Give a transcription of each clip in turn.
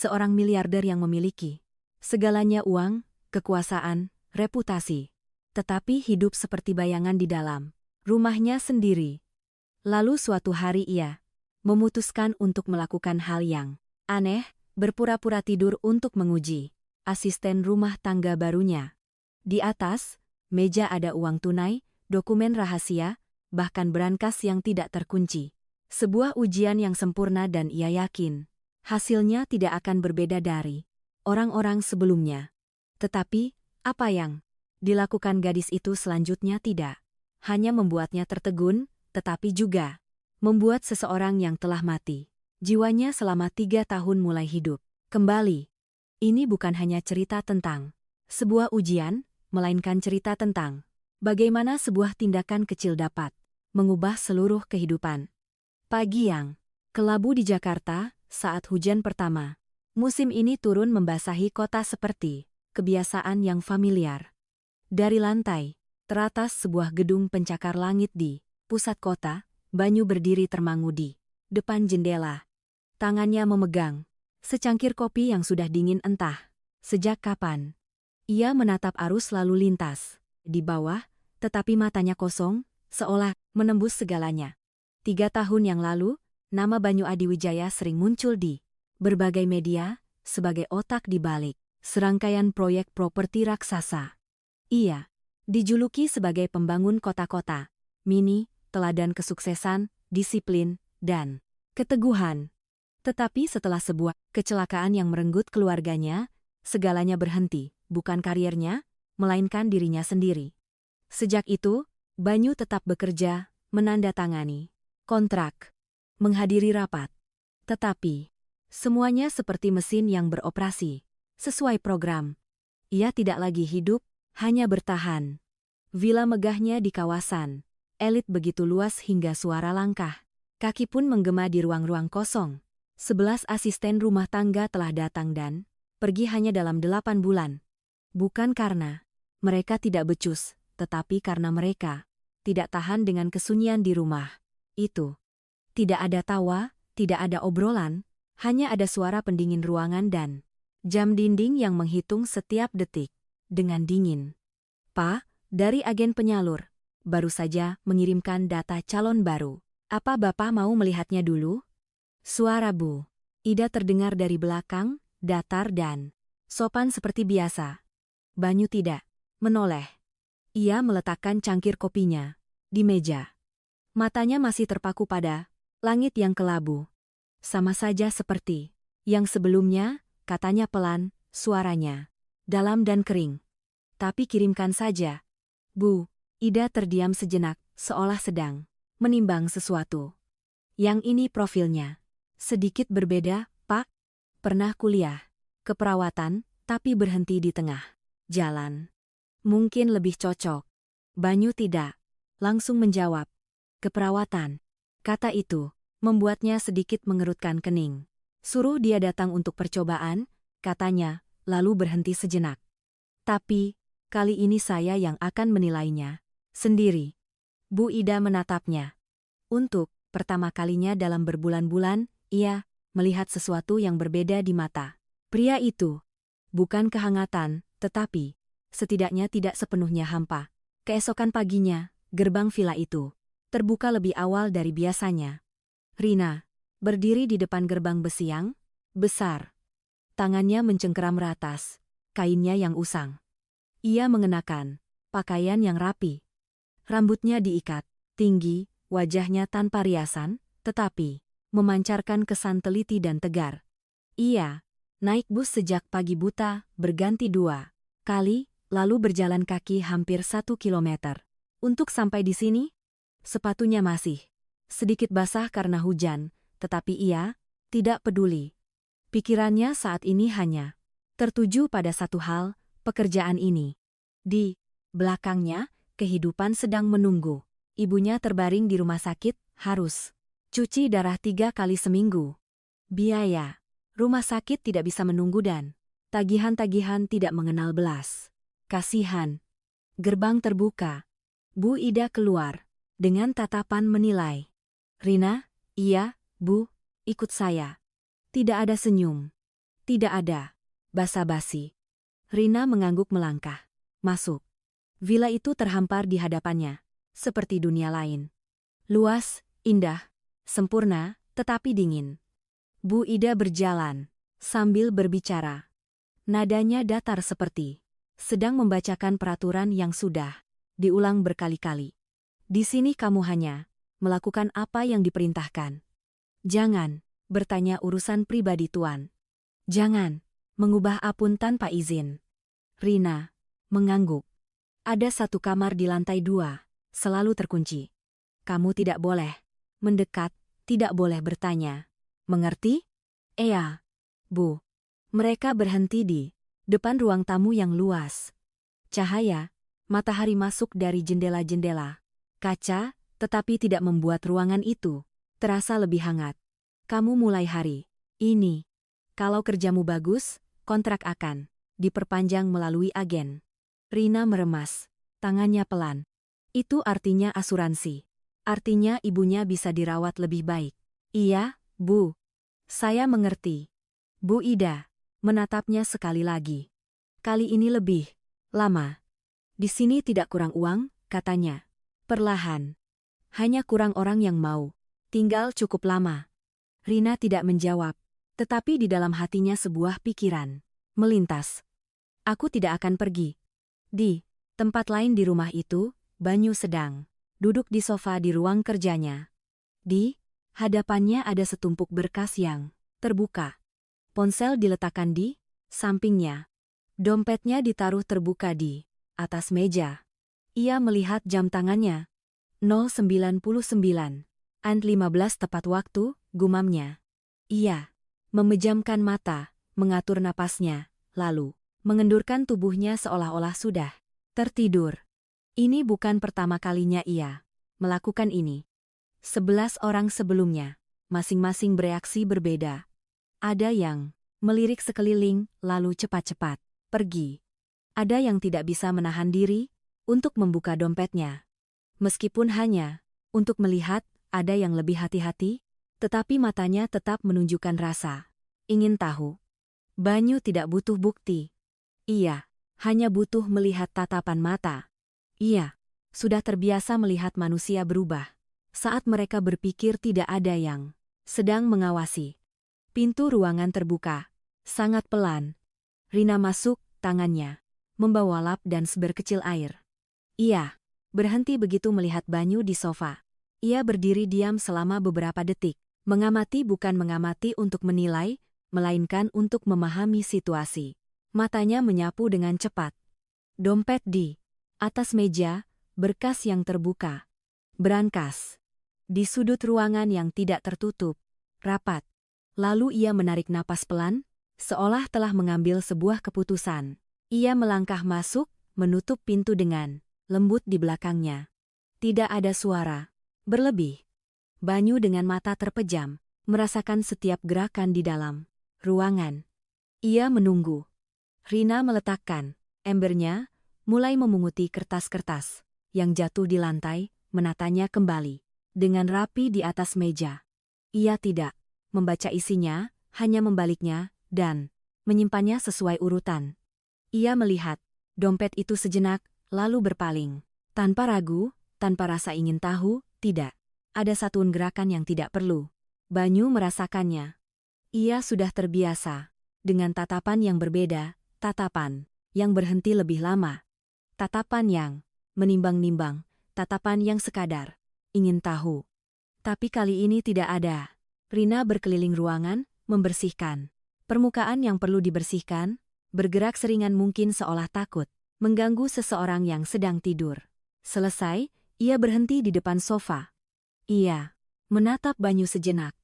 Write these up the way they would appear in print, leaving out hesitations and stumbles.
seorang miliarder yang memiliki segalanya: uang, kekuasaan, reputasi. Tetapi hidup seperti bayangan di dalam rumahnya sendiri. Lalu suatu hari ia memutuskan untuk melakukan hal yang aneh, berpura-pura tidur untuk menguji asisten rumah tangga barunya. Di atas meja ada uang tunai, dokumen rahasia, bahkan berangkas yang tidak terkunci. Sebuah ujian yang sempurna dan ia yakin hasilnya tidak akan berbeda dari orang-orang sebelumnya. Tetapi, apa yang dilakukan gadis itu selanjutnya tidak hanya membuatnya tertegun, tetapi juga membuat seseorang yang telah mati jiwanya selama 3 tahun mulai hidup kembali. Ini bukan hanya cerita tentang sebuah ujian, melainkan cerita tentang bagaimana sebuah tindakan kecil dapat mengubah seluruh kehidupan. Pagi yang kelabu di Jakarta saat hujan pertama musim ini turun membasahi kota seperti kebiasaan yang familiar. Dari lantai teratas sebuah gedung pencakar langit di pusat kota, Banyu berdiri termangu di depan jendela. Tangannya memegang secangkir kopi yang sudah dingin entah sejak kapan. Ia menatap arus lalu lintas di bawah, tetapi matanya kosong, seolah menembus segalanya. 3 tahun yang lalu, nama Banyu Adiwijaya sering muncul di berbagai media sebagai otak di balik serangkaian proyek properti raksasa. Ia dijuluki sebagai pembangun kota-kota mini, teladan kesuksesan, disiplin, dan keteguhan. Tetapi setelah sebuah kecelakaan yang merenggut keluarganya, segalanya berhenti, bukan karirnya, melainkan dirinya sendiri. Sejak itu, Banyu tetap bekerja, menandatangani kontrak, menghadiri rapat. Tetapi, semuanya seperti mesin yang beroperasi sesuai program. Ia tidak lagi hidup, hanya bertahan. Villa megahnya di kawasan elit begitu luas hingga suara langkah kaki pun menggema di ruang-ruang kosong. 11 asisten rumah tangga telah datang dan pergi hanya dalam 8 bulan. Bukan karena mereka tidak becus, tetapi karena mereka tidak tahan dengan kesunyian di rumah itu. Tidak ada tawa, tidak ada obrolan, hanya ada suara pendingin ruangan dan jam dinding yang menghitung setiap detik dengan dingin. "Pak, dari agen penyalur, baru saja mengirimkan data calon baru. Apa Bapak mau melihatnya dulu?" Suara Bu Ida terdengar dari belakang, datar dan sopan seperti biasa. Banyu tidak menoleh. Ia meletakkan cangkir kopinya di meja. Matanya masih terpaku pada langit yang kelabu. "Sama saja seperti yang sebelumnya," katanya pelan, suaranya dalam dan kering. "Tapi kirimkan saja." Bu Ida terdiam sejenak, seolah sedang menimbang sesuatu. "Yang ini profilnya sedikit berbeda, Pak. Pernah kuliah keperawatan, tapi berhenti di tengah jalan. Mungkin lebih cocok." Banyu tidak langsung menjawab. "Keperawatan," kata itu membuatnya sedikit mengerutkan kening. "Suruh dia datang untuk percobaan," katanya, lalu berhenti sejenak. "Tapi, kali ini saya yang akan menilainya sendiri." Bu Ida menatapnya. Untuk pertama kalinya dalam berbulan-bulan, ia melihat sesuatu yang berbeda di mata pria itu. Bukan kehangatan, tetapi setidaknya tidak sepenuhnya hampa. Keesokan paginya, gerbang villa itu terbuka lebih awal dari biasanya. Rina berdiri di depan gerbang besi yang besar. Tangannya mencengkeram ratas kainnya yang usang. Ia mengenakan pakaian yang rapi. Rambutnya diikat tinggi, wajahnya tanpa riasan, tetapi memancarkan kesan teliti dan tegar. Ia naik bus sejak pagi buta, berganti 2 kali, lalu berjalan kaki hampir 1 kilometer. Untuk sampai di sini, sepatunya masih sedikit basah karena hujan, tetapi ia tidak peduli. Pikirannya saat ini hanya tertuju pada satu hal, pekerjaan ini. Di belakangnya, kehidupan sedang menunggu. Ibunya terbaring di rumah sakit, harus cuci darah 3 kali seminggu. Biaya rumah sakit tidak bisa menunggu dan tagihan-tagihan tidak mengenal belas kasihan. Gerbang terbuka. Bu Ida keluar dengan tatapan menilai. "Rina?" "Iya, Bu, ikut saya." Tidak ada senyum. Tidak ada. Basa-basi. Rina mengangguk melangkah. Masuk. Villa itu terhampar di hadapannya. Seperti dunia lain. Luas, indah, sempurna, tetapi dingin. Bu Ida berjalan. Sambil berbicara. Nadanya datar seperti sedang membacakan peraturan yang sudah diulang berkali-kali. Di sini kamu hanya melakukan apa yang diperintahkan. Jangan bertanya urusan pribadi Tuan. Jangan mengubah apun tanpa izin. Rina mengangguk. Ada satu kamar di lantai 2, selalu terkunci. Kamu tidak boleh mendekat, tidak boleh bertanya. Mengerti? Iya, Bu. Mereka berhenti di depan ruang tamu yang luas. Cahaya matahari masuk dari jendela-jendela kaca, tetapi tidak membuat ruangan itu terasa lebih hangat. Kamu mulai hari ini. Kalau kerjamu bagus, kontrak akan diperpanjang melalui agen. Rina meremas. Tangannya pelan. Itu artinya asuransi. Artinya ibunya bisa dirawat lebih baik. Iya, Bu. Saya mengerti. Bu Ida menatapnya sekali lagi. Kali ini lebih lama. Di sini tidak kurang uang, katanya. Perlahan. Hanya kurang orang yang mau tinggal cukup lama. Rina tidak menjawab, tetapi di dalam hatinya sebuah pikiran melintas. Aku tidak akan pergi. Di tempat lain di rumah itu, Banyu sedang duduk di sofa di ruang kerjanya. Di hadapannya ada setumpuk berkas yang terbuka. Ponsel diletakkan di sampingnya. Dompetnya ditaruh terbuka di atas meja. Ia melihat jam tangannya. 0:99 and 15 tepat waktu, gumamnya. Ia memejamkan mata, mengatur napasnya, lalu mengendurkan tubuhnya seolah-olah sudah tertidur. Ini bukan pertama kalinya ia melakukan ini. 11 orang sebelumnya, masing-masing bereaksi berbeda. Ada yang melirik sekeliling, lalu cepat-cepat pergi. Ada yang tidak bisa menahan diri untuk membuka dompetnya. Meskipun hanya untuk melihat, ada yang lebih hati-hati, tetapi matanya tetap menunjukkan rasa ingin tahu. Banyu tidak butuh bukti. Ia hanya butuh melihat tatapan mata. Ia sudah terbiasa melihat manusia berubah saat mereka berpikir tidak ada yang sedang mengawasi. Pintu ruangan terbuka, sangat pelan. Rina masuk, tangannya membawa lap dan seber kecil air. Ia berhenti begitu melihat Banyu di sofa. Ia berdiri diam selama beberapa detik, mengamati bukan mengamati untuk menilai, melainkan untuk memahami situasi. Matanya menyapu dengan cepat. Dompet di atas meja, berkas yang terbuka. Berangkas. Di sudut ruangan yang tidak tertutup, rapat. Lalu ia menarik napas pelan, seolah telah mengambil sebuah keputusan. Ia melangkah masuk, menutup pintu dengan lembut di belakangnya. Tidak ada suara berlebih. Banyu dengan mata terpejam, merasakan setiap gerakan di dalam ruangan. Ia menunggu. Rina meletakkan embernya, mulai memunguti kertas-kertas yang jatuh di lantai, menatanya kembali dengan rapi di atas meja. Ia tidak membaca isinya, hanya membaliknya dan menyimpannya sesuai urutan. Ia melihat dompet itu sejenak, lalu berpaling. Tanpa ragu, tanpa rasa ingin tahu, tidak. Ada satu gerakan yang tidak perlu. Banyu merasakannya. Ia sudah terbiasa dengan tatapan yang berbeda, tatapan yang berhenti lebih lama. Tatapan yang menimbang-nimbang, tatapan yang sekadar ingin tahu. Tapi kali ini tidak ada. Rina berkeliling ruangan, membersihkan permukaan yang perlu dibersihkan, bergerak seringan mungkin seolah takut mengganggu seseorang yang sedang tidur. Selesai, ia berhenti di depan sofa. Ia menatap Banyu sejenak.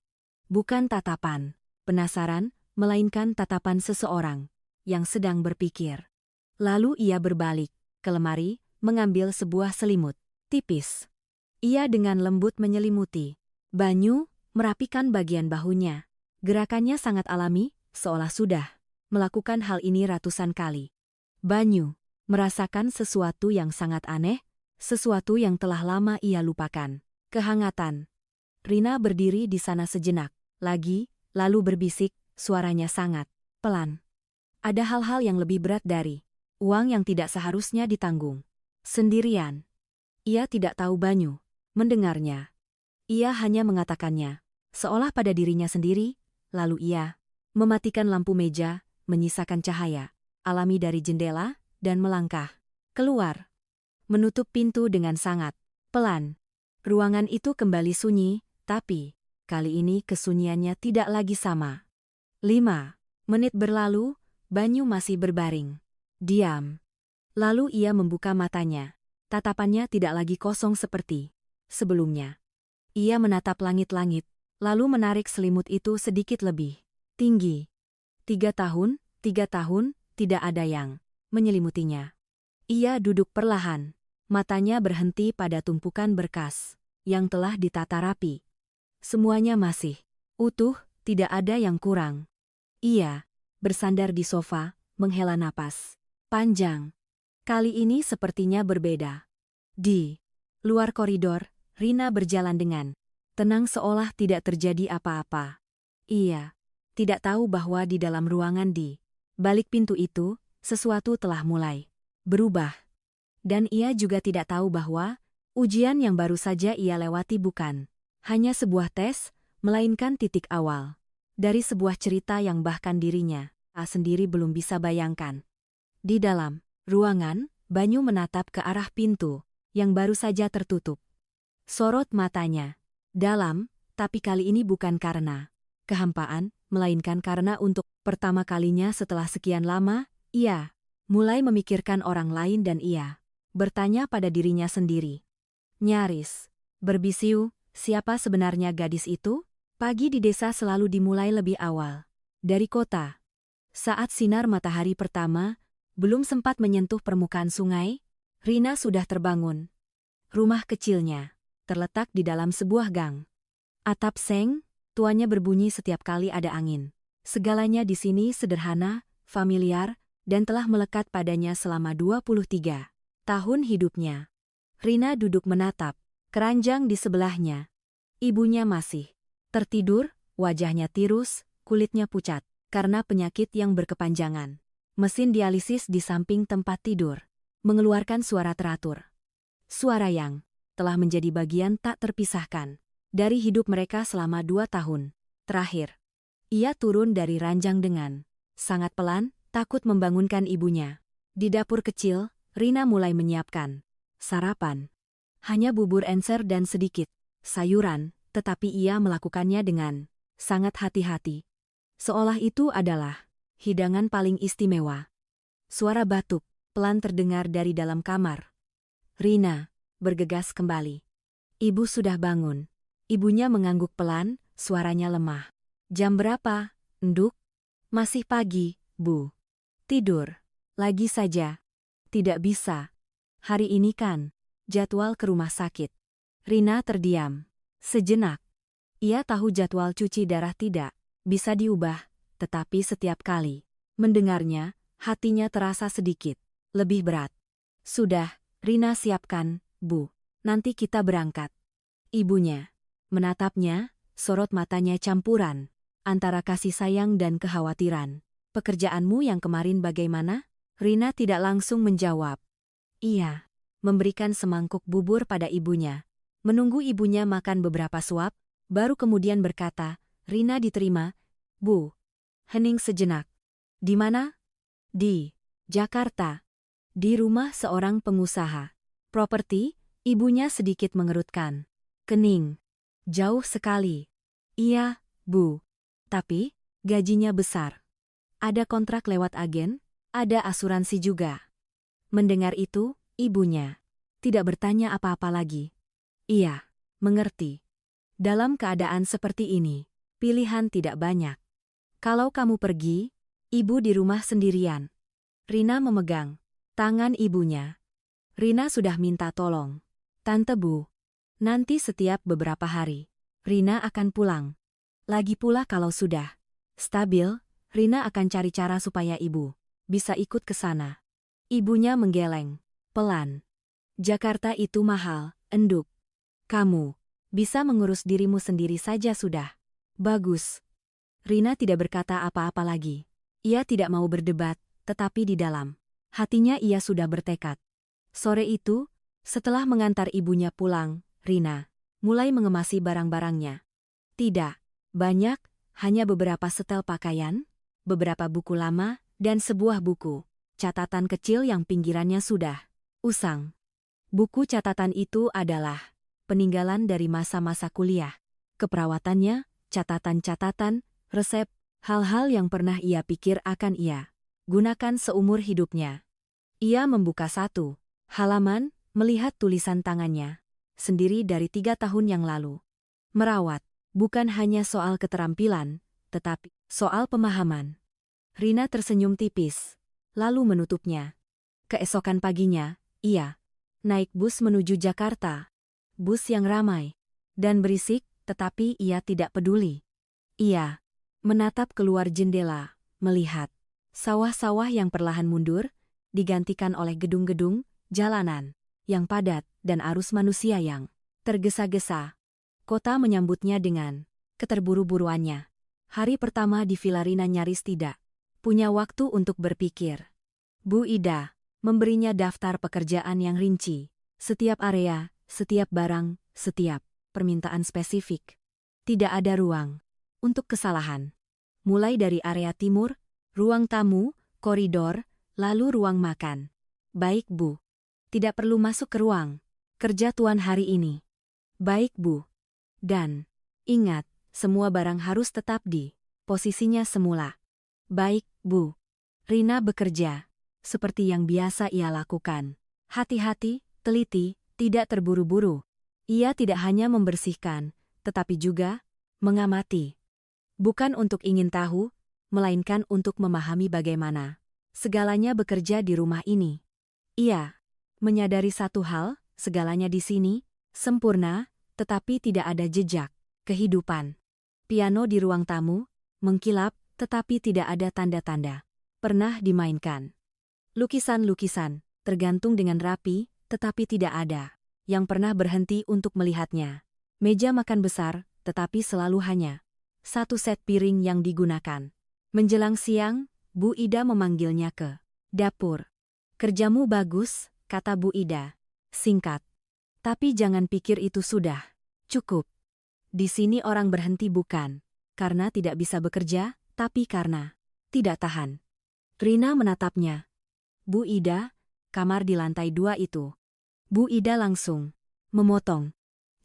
Bukan tatapan penasaran, melainkan tatapan seseorang yang sedang berpikir. Lalu ia berbalik ke lemari, mengambil sebuah selimut tipis. Ia dengan lembut menyelimuti Banyu, merapikan bagian bahunya. Gerakannya sangat alami, seolah sudah melakukan hal ini ratusan kali. Banyu merasakan sesuatu yang sangat aneh, sesuatu yang telah lama ia lupakan. Kehangatan. Rina berdiri di sana sejenak, lagi, lalu berbisik, suaranya sangat pelan. Ada hal-hal yang lebih berat dari uang yang tidak seharusnya ditanggung. Sendirian. Ia tidak tahu Banyu mendengarnya. Ia hanya mengatakannya, seolah pada dirinya sendiri, lalu ia mematikan lampu meja, menyisakan cahaya alami dari jendela, dan melangkah keluar. Menutup pintu dengan sangat pelan. Ruangan itu kembali sunyi, tapi kali ini kesunyiannya tidak lagi sama. 5 menit berlalu, Banyu masih berbaring. Diam. Lalu ia membuka matanya. Tatapannya tidak lagi kosong seperti sebelumnya. Ia menatap langit-langit, lalu menarik selimut itu sedikit lebih tinggi. 3 tahun, tidak ada yang menyelimutinya. Ia duduk perlahan. Matanya berhenti pada tumpukan berkas yang telah ditata rapi. Semuanya masih utuh, tidak ada yang kurang. Ia bersandar di sofa, menghela napas panjang. Kali ini sepertinya berbeda. Di luar koridor, Rina berjalan dengan tenang seolah tidak terjadi apa-apa. Ia tidak tahu bahwa di dalam ruangan di balik pintu itu, sesuatu telah mulai berubah. Dan ia juga tidak tahu bahwa ujian yang baru saja ia lewati bukan hanya sebuah tes, melainkan titik awal dari sebuah cerita yang bahkan dirinya sendiri belum bisa bayangkan. Di dalam ruangan, Banyu menatap ke arah pintu yang baru saja tertutup. Sorot matanya dalam, tapi kali ini bukan karena kehampaan, melainkan karena untuk pertama kalinya setelah sekian lama, ia mulai memikirkan orang lain dan ia bertanya pada dirinya sendiri. Nyaris berbisiu, siapa sebenarnya gadis itu? Pagi di desa selalu dimulai lebih awal dari kota. Saat sinar matahari pertama belum sempat menyentuh permukaan sungai, Rina sudah terbangun. Rumah kecilnya terletak di dalam sebuah gang. Atap seng, tuanya berbunyi setiap kali ada angin. Segalanya di sini sederhana, familiar, dan telah melekat padanya selama 23 tahun hidupnya. Rina duduk menatap keranjang di sebelahnya. Ibunya masih tertidur, wajahnya tirus, kulitnya pucat karena penyakit yang berkepanjangan. Mesin dialisis di samping tempat tidur mengeluarkan suara teratur. Suara yang telah menjadi bagian tak terpisahkan dari hidup mereka selama 2 tahun terakhir. Ia turun dari ranjang dengan sangat pelan, takut membangunkan ibunya. Di dapur kecil, Rina mulai menyiapkan sarapan. Hanya bubur encer dan sedikit sayuran, tetapi ia melakukannya dengan sangat hati-hati. Seolah itu adalah hidangan paling istimewa. Suara batuk pelan terdengar dari dalam kamar. Rina bergegas kembali. Ibu sudah bangun. Ibunya mengangguk pelan, suaranya lemah. Jam berapa, Nduk? Masih pagi, Bu. Tidur. Lagi saja. Tidak bisa. Hari ini kan jadwal ke rumah sakit. Rina terdiam sejenak. Ia tahu jadwal cuci darah tidak bisa diubah, tetapi setiap kali mendengarnya, hatinya terasa sedikit lebih berat. Sudah, Rina siapkan, Bu. Nanti kita berangkat. Ibunya menatapnya, sorot matanya campuran antara kasih sayang dan kekhawatiran. Pekerjaanmu yang kemarin bagaimana? Rina tidak langsung menjawab. Ia memberikan semangkuk bubur pada ibunya. Menunggu ibunya makan beberapa suap, baru kemudian berkata, Rina diterima, Bu. Hening sejenak. Di mana? Di Jakarta. Di rumah seorang pengusaha properti, ibunya sedikit mengerutkan kening. Jauh sekali. Iya, Bu. Tapi, gajinya besar. Ada kontrak lewat agen, ada asuransi juga. Mendengar itu, ibunya tidak bertanya apa-apa lagi. Iya, mengerti. Dalam keadaan seperti ini, pilihan tidak banyak. Kalau kamu pergi, ibu di rumah sendirian. Rina memegang tangan ibunya. Rina sudah minta tolong. Tante Bu, nanti setiap beberapa hari, Rina akan pulang. Lagi pula kalau sudah stabil, Rina akan cari cara supaya ibu bisa ikut ke sana. Ibunya menggeleng pelan. Jakarta itu mahal, Enduk. Kamu bisa mengurus dirimu sendiri saja sudah. Bagus. Rina tidak berkata apa-apa lagi. Ia tidak mau berdebat, tetapi di dalam hatinya ia sudah bertekad. Sore itu, setelah mengantar ibunya pulang, Rina mulai mengemasi barang-barangnya. Tidak banyak, hanya beberapa setel pakaian, beberapa buku lama, dan sebuah buku catatan kecil yang pinggirannya sudah usang. Buku catatan itu adalah peninggalan dari masa-masa kuliah. Keperawatannya, catatan-catatan, resep, hal-hal yang pernah ia pikir akan ia gunakan seumur hidupnya. Ia membuka satu halaman, melihat tulisan tangannya sendiri dari 3 tahun yang lalu. Merawat bukan hanya soal keterampilan, tetapi soal pemahaman. Rina tersenyum tipis, lalu menutupnya. Keesokan paginya, ia naik bus menuju Jakarta. Bus yang ramai dan berisik, tetapi ia tidak peduli. Ia menatap keluar jendela, melihat sawah-sawah yang perlahan mundur, digantikan oleh gedung-gedung, jalanan yang padat, dan arus manusia yang tergesa-gesa. Kota menyambutnya dengan keterburu-buruannya. Hari pertama di Villa Rina nyaris tidak punya waktu untuk berpikir. Bu Ida memberinya daftar pekerjaan yang rinci. Setiap area, setiap barang, setiap permintaan spesifik. Tidak ada ruang untuk kesalahan. Mulai dari area timur, ruang tamu, koridor, lalu ruang makan. Baik, Bu. Tidak perlu masuk ke ruang kerja Tuan hari ini. Baik, Bu. Dan ingat, semua barang harus tetap di posisinya semula. Baik, Bu. Rina bekerja seperti yang biasa ia lakukan. Hati-hati, teliti, tidak terburu-buru. Ia tidak hanya membersihkan, tetapi juga mengamati. Bukan untuk ingin tahu, melainkan untuk memahami bagaimana segalanya bekerja di rumah ini. Ia menyadari satu hal, segalanya di sini sempurna, tetapi tidak ada jejak kehidupan. Piano di ruang tamu mengkilap, tetapi tidak ada tanda-tanda pernah dimainkan. Lukisan-lukisan tergantung dengan rapi, tetapi tidak ada yang pernah berhenti untuk melihatnya. Meja makan besar, tetapi selalu hanya satu set piring yang digunakan. Menjelang siang, Bu Ida memanggilnya ke dapur. Kerjamu bagus, kata Bu Ida. Singkat. Tapi jangan pikir itu sudah cukup. Di sini orang berhenti bukan karena tidak bisa bekerja, tapi karena tidak tahan. Rina menatapnya. Bu Ida, kamar di lantai 2 itu. Bu Ida langsung memotong.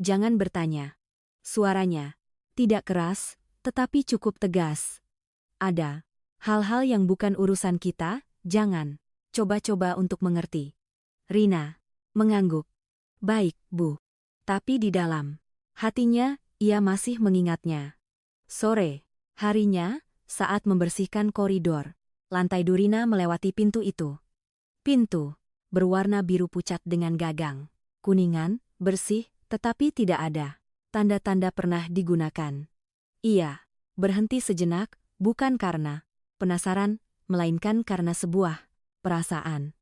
Jangan bertanya. Suaranya tidak keras, tetapi cukup tegas. Ada hal-hal yang bukan urusan kita, jangan coba-coba untuk mengerti. Rina mengangguk. Baik, Bu. Tapi di dalam hatinya, ia masih mengingatnya. Sore harinya, saat membersihkan koridor, lantai Rina melewati pintu itu. Pintu berwarna biru pucat dengan gagang kuningan, bersih, tetapi tidak ada tanda-tanda pernah digunakan. Ia berhenti sejenak, bukan karena penasaran, melainkan karena sebuah perasaan.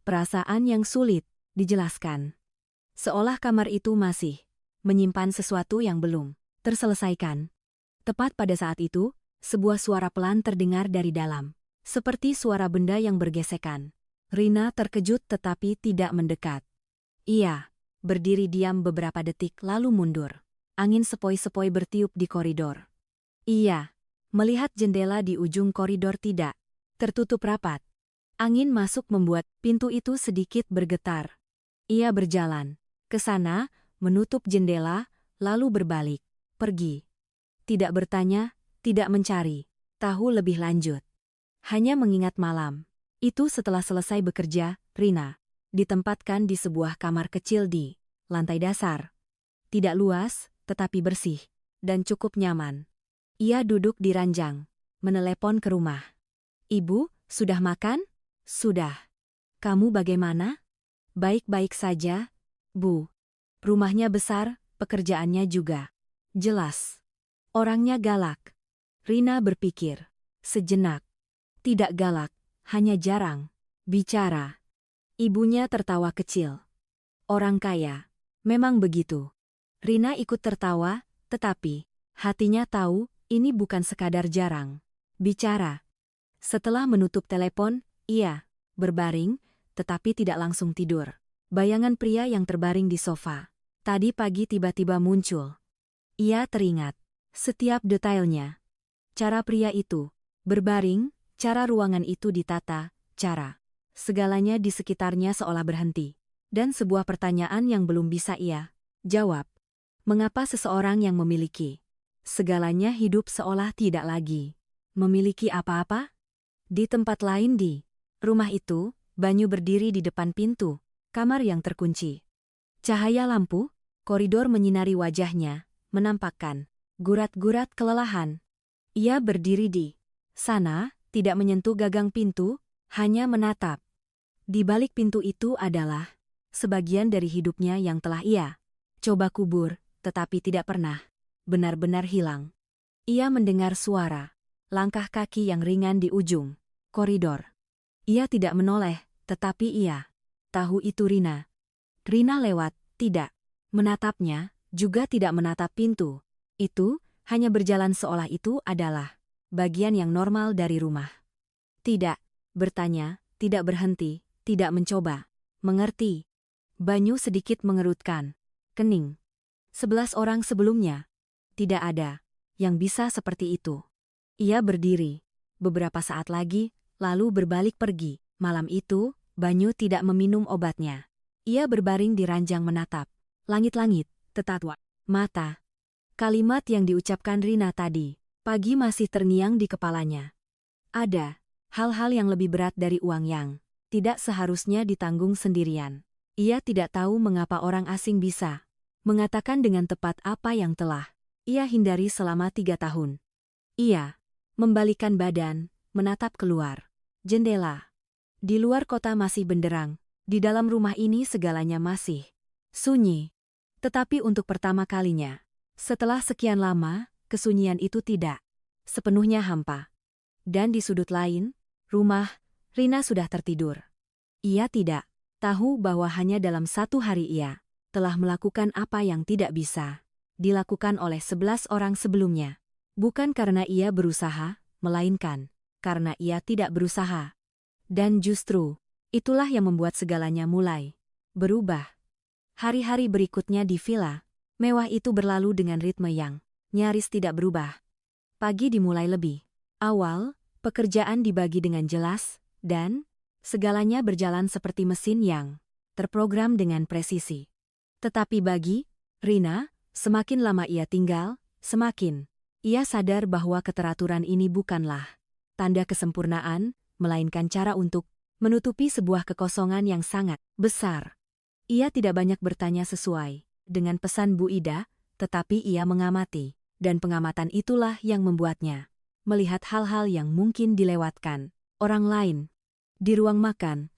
Perasaan yang sulit dijelaskan. Seolah kamar itu masih menyimpan sesuatu yang belum terselesaikan. Tepat pada saat itu, sebuah suara pelan terdengar dari dalam, seperti suara benda yang bergesekan. Rina terkejut tetapi tidak mendekat. Ia berdiri diam beberapa detik lalu mundur. Angin sepoi-sepoi bertiup di koridor. Ia melihat jendela di ujung koridor tidak tertutup rapat. Angin masuk membuat pintu itu sedikit bergetar. Ia berjalan ke sana, menutup jendela, lalu berbalik, pergi. Tidak bertanya, tidak mencari tahu lebih lanjut. Hanya mengingat malam itu setelah selesai bekerja, Rina ditempatkan di sebuah kamar kecil di lantai dasar. Tidak luas, tetapi bersih dan cukup nyaman. Ia duduk di ranjang, menelepon ke rumah. Ibu, sudah makan? Sudah. Kamu bagaimana? Baik-baik saja, Bu. Rumahnya besar, pekerjaannya juga jelas. Orangnya galak. Rina berpikir sejenak. Tidak galak, hanya jarang bicara. Ibunya tertawa kecil. Orang kaya memang begitu. Rina ikut tertawa, tetapi hatinya tahu ini bukan sekadar jarang bicara. Setelah menutup telepon, ia berbaring, tetapi tidak langsung tidur. Bayangan pria yang terbaring di sofa tadi pagi tiba-tiba muncul. Ia teringat setiap detailnya. Cara pria itu berbaring, cara ruangan itu ditata, cara segalanya di sekitarnya seolah berhenti. Dan sebuah pertanyaan yang belum bisa ia jawab. Mengapa seseorang yang memiliki segalanya hidup seolah tidak lagi memiliki apa-apa? Di tempat lain di rumah itu, Banyu berdiri di depan pintu kamar yang terkunci. Cahaya lampu koridor menyinari wajahnya, menampakkan gurat-gurat kelelahan. Ia berdiri di sana, tidak menyentuh gagang pintu, hanya menatap. Di balik pintu itu adalah sebagian dari hidupnya yang telah ia coba kubur, tetapi tidak pernah benar-benar hilang. Ia mendengar suara langkah kaki yang ringan di ujung koridor. Ia tidak menoleh, tetapi ia tahu itu Rina. Rina lewat, tidak menatapnya, juga tidak menatap pintu. Itu hanya berjalan seolah itu adalah bagian yang normal dari rumah. Tidak bertanya, tidak berhenti, tidak mencoba mengerti. Banyu sedikit mengerutkan kening. 11 orang sebelumnya tidak ada yang bisa seperti itu. Ia berdiri beberapa saat lagi, lalu berbalik pergi. Malam itu, Banyu tidak meminum obatnya. Ia berbaring di ranjang menatap langit-langit, tetatwa mata. Kalimat yang diucapkan Rina tadi pagi masih terngiang di kepalanya. Ada hal-hal yang lebih berat dari uang yang tidak seharusnya ditanggung sendirian. Ia tidak tahu mengapa orang asing bisa mengatakan dengan tepat apa yang telah ia hindari selama 3 tahun. Ia membalikkan badan, menatap keluar jendela. Di luar kota masih benderang, di dalam rumah ini segalanya masih sunyi. Tetapi untuk pertama kalinya, setelah sekian lama, kesunyian itu tidak sepenuhnya hampa. Dan di sudut lain, rumah, Rina sudah tertidur. Ia tidak tahu bahwa hanya dalam 1 hari ia telah melakukan apa yang tidak bisa dilakukan oleh 11 orang sebelumnya. Bukan karena ia berusaha, melainkan karena ia tidak berusaha. Dan justru, itulah yang membuat segalanya mulai berubah. Hari-hari berikutnya di villa mewah itu berlalu dengan ritme yang nyaris tidak berubah. Pagi dimulai lebih awal, pekerjaan dibagi dengan jelas, dan segalanya berjalan seperti mesin yang terprogram dengan presisi. Tetapi bagi Rina, semakin lama ia tinggal, semakin ia sadar bahwa keteraturan ini bukanlah tanda kesempurnaan, melainkan cara untuk menutupi sebuah kekosongan yang sangat besar. Ia tidak banyak bertanya sesuai dengan pesan Bu Ida, tetapi ia mengamati, dan pengamatan itulah yang membuatnya melihat hal-hal yang mungkin dilewatkan orang lain. Di ruang makan,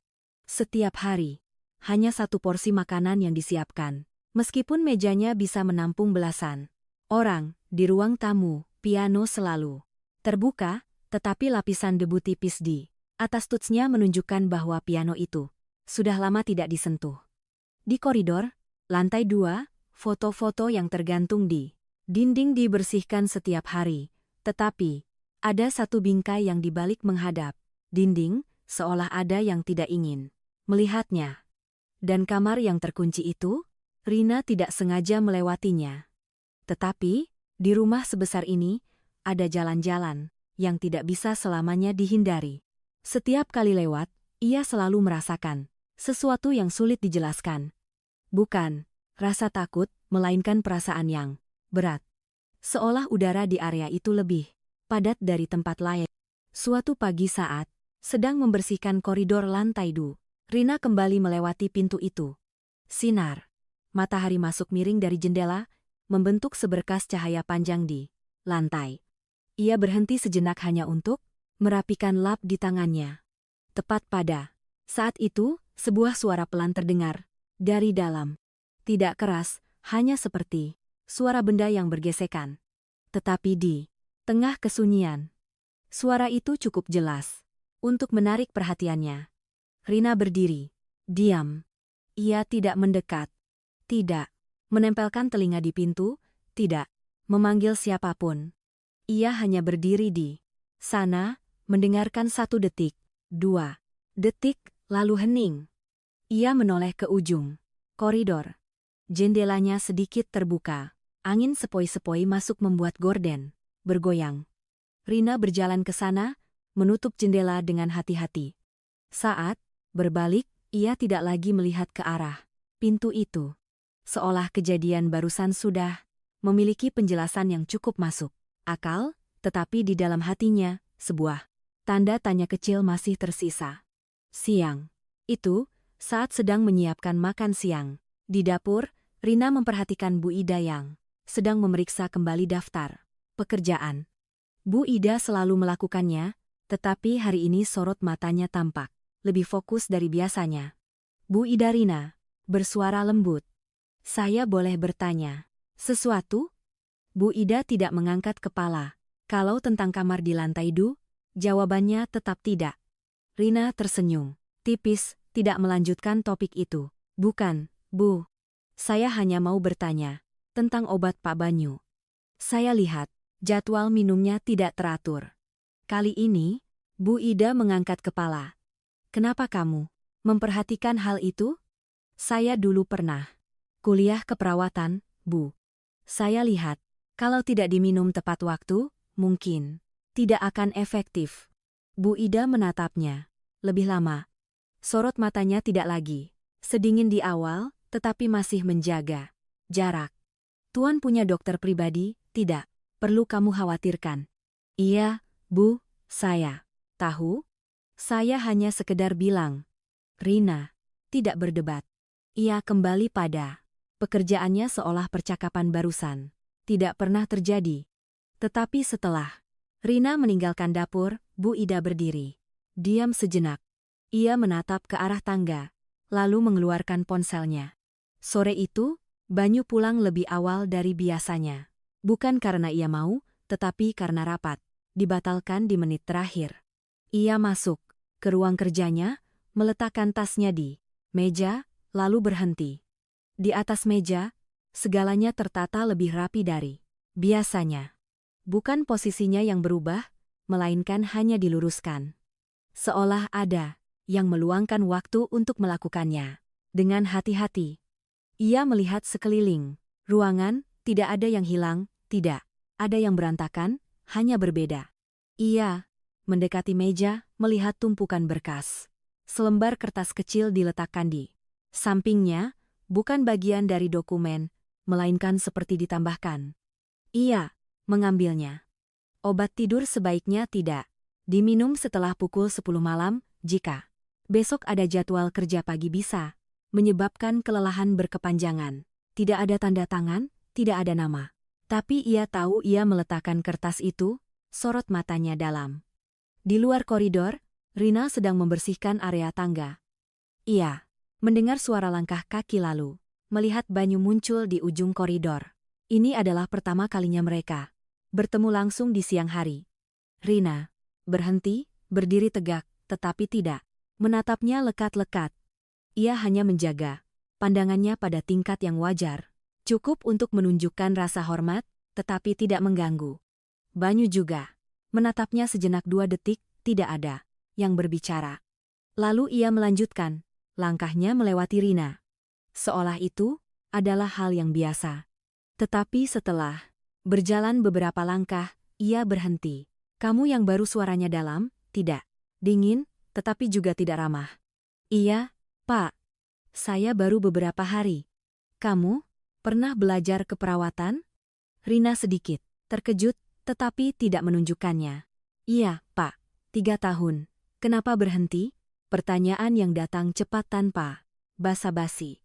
setiap hari, hanya 1 porsi makanan yang disiapkan. Meskipun mejanya bisa menampung belasan orang, di ruang tamu, piano selalu terbuka, tetapi lapisan debu tipis di atas tutsnya menunjukkan bahwa piano itu sudah lama tidak disentuh. Di koridor, lantai 2, foto-foto yang tergantung di dinding dibersihkan setiap hari, tetapi ada 1 bingkai yang dibalik menghadap dinding, seolah ada yang tidak ingin melihatnya. Dan kamar yang terkunci itu, Rina tidak sengaja melewatinya. Tetapi, di rumah sebesar ini, ada jalan-jalan yang tidak bisa selamanya dihindari. Setiap kali lewat, ia selalu merasakan sesuatu yang sulit dijelaskan. Bukan rasa takut, melainkan perasaan yang berat. Seolah udara di area itu lebih padat dari tempat lain. Suatu pagi saat sedang membersihkan koridor lantai 2, Rina kembali melewati pintu itu. Sinar matahari masuk miring dari jendela, membentuk seberkas cahaya panjang di lantai. Ia berhenti sejenak hanya untuk merapikan lap di tangannya. Tepat pada saat itu, sebuah suara pelan terdengar dari dalam. Tidak keras, hanya seperti suara benda yang bergesekan. Tetapi di tengah kesunyian, suara itu cukup jelas untuk menarik perhatiannya. Rina berdiri, diam. Ia tidak mendekat, tidak menempelkan telinga di pintu, tidak memanggil siapapun. Ia hanya berdiri di sana, mendengarkan 1 detik, 2 detik, lalu hening. Ia menoleh ke ujung koridor. Jendelanya sedikit terbuka. Angin sepoi-sepoi masuk membuat gorden bergoyang. Rina berjalan ke sana, menutup jendela dengan hati-hati. Saat berbalik, ia tidak lagi melihat ke arah pintu itu. Seolah kejadian barusan sudah memiliki penjelasan yang cukup masuk akal, tetapi di dalam hatinya, sebuah tanda tanya kecil masih tersisa. Siang itu, saat sedang menyiapkan makan siang di dapur, Rina memperhatikan Bu Ida yang sedang memeriksa kembali daftar pekerjaan. Bu Ida selalu melakukannya, tetapi hari ini sorot matanya tampak lebih fokus dari biasanya. Bu Ida, Rina bersuara lembut. Saya boleh bertanya sesuatu? Bu Ida tidak mengangkat kepala. Kalau tentang kamar di lantai 2, jawabannya tetap tidak. Rina tersenyum tipis, tidak melanjutkan topik itu. Bukan, Bu. Saya hanya mau bertanya tentang obat Pak Banyu. Saya lihat jadwal minumnya tidak teratur. Kali ini, Bu Ida mengangkat kepala. Kenapa kamu memperhatikan hal itu? Saya dulu pernah kuliah keperawatan, Bu. Saya lihat, kalau tidak diminum tepat waktu, mungkin tidak akan efektif. Bu Ida menatapnya lebih lama. Sorot matanya tidak lagi sedingin di awal, tetapi masih menjaga jarak. Tuan punya dokter pribadi, tidak perlu kamu khawatirkan. Iya, Bu, saya tahu. Saya hanya sekedar bilang. Rina tidak berdebat. Ia kembali pada pekerjaannya seolah percakapan barusan tidak pernah terjadi. Tetapi setelah Rina meninggalkan dapur, Bu Ida berdiri. Diam sejenak. Ia menatap ke arah tangga, lalu mengeluarkan ponselnya. Sore itu, Banyu pulang lebih awal dari biasanya. Bukan karena ia mau, tetapi karena rapat dibatalkan di menit terakhir. Ia masuk ke ruang kerjanya, meletakkan tasnya di meja, lalu berhenti. Di atas meja, segalanya tertata lebih rapi dari biasanya. Bukan posisinya yang berubah, melainkan hanya diluruskan. Seolah ada yang meluangkan waktu untuk melakukannya. Dengan hati-hati, ia melihat sekeliling. Ruangan, tidak ada yang hilang, tidak ada yang berantakan, hanya berbeda. Ia mendekati meja, melihat tumpukan berkas. Selembar kertas kecil diletakkan di sampingnya, bukan bagian dari dokumen, melainkan seperti ditambahkan. Ia mengambilnya. Obat tidur sebaiknya tidak diminum setelah pukul 10 malam, jika besok ada jadwal kerja pagi bisa menyebabkan kelelahan berkepanjangan. Tidak ada tanda tangan, tidak ada nama. Tapi ia tahu ia meletakkan kertas itu, sorot matanya dalam. Di luar koridor, Rina sedang membersihkan area tangga. Ia mendengar suara langkah kaki lalu melihat Banyu muncul di ujung koridor. Ini adalah pertama kalinya mereka bertemu langsung di siang hari. Rina berhenti, berdiri tegak, tetapi tidak menatapnya lekat-lekat. Ia hanya menjaga pandangannya pada tingkat yang wajar, cukup untuk menunjukkan rasa hormat, tetapi tidak mengganggu. Banyu juga menatapnya sejenak 2 detik, tidak ada yang berbicara. Lalu ia melanjutkan, langkahnya melewati Rina. Seolah itu adalah hal yang biasa. Tetapi setelah berjalan beberapa langkah, ia berhenti. Kamu yang baru, suaranya dalam, tidak dingin, tetapi juga tidak ramah. Iya, Pak. Saya baru beberapa hari. Kamu pernah belajar keperawatan? Rina sedikit terkejut, tetapi tidak menunjukkannya. Iya, Pak. 3 tahun. Kenapa berhenti? Pertanyaan yang datang cepat tanpa basa-basi.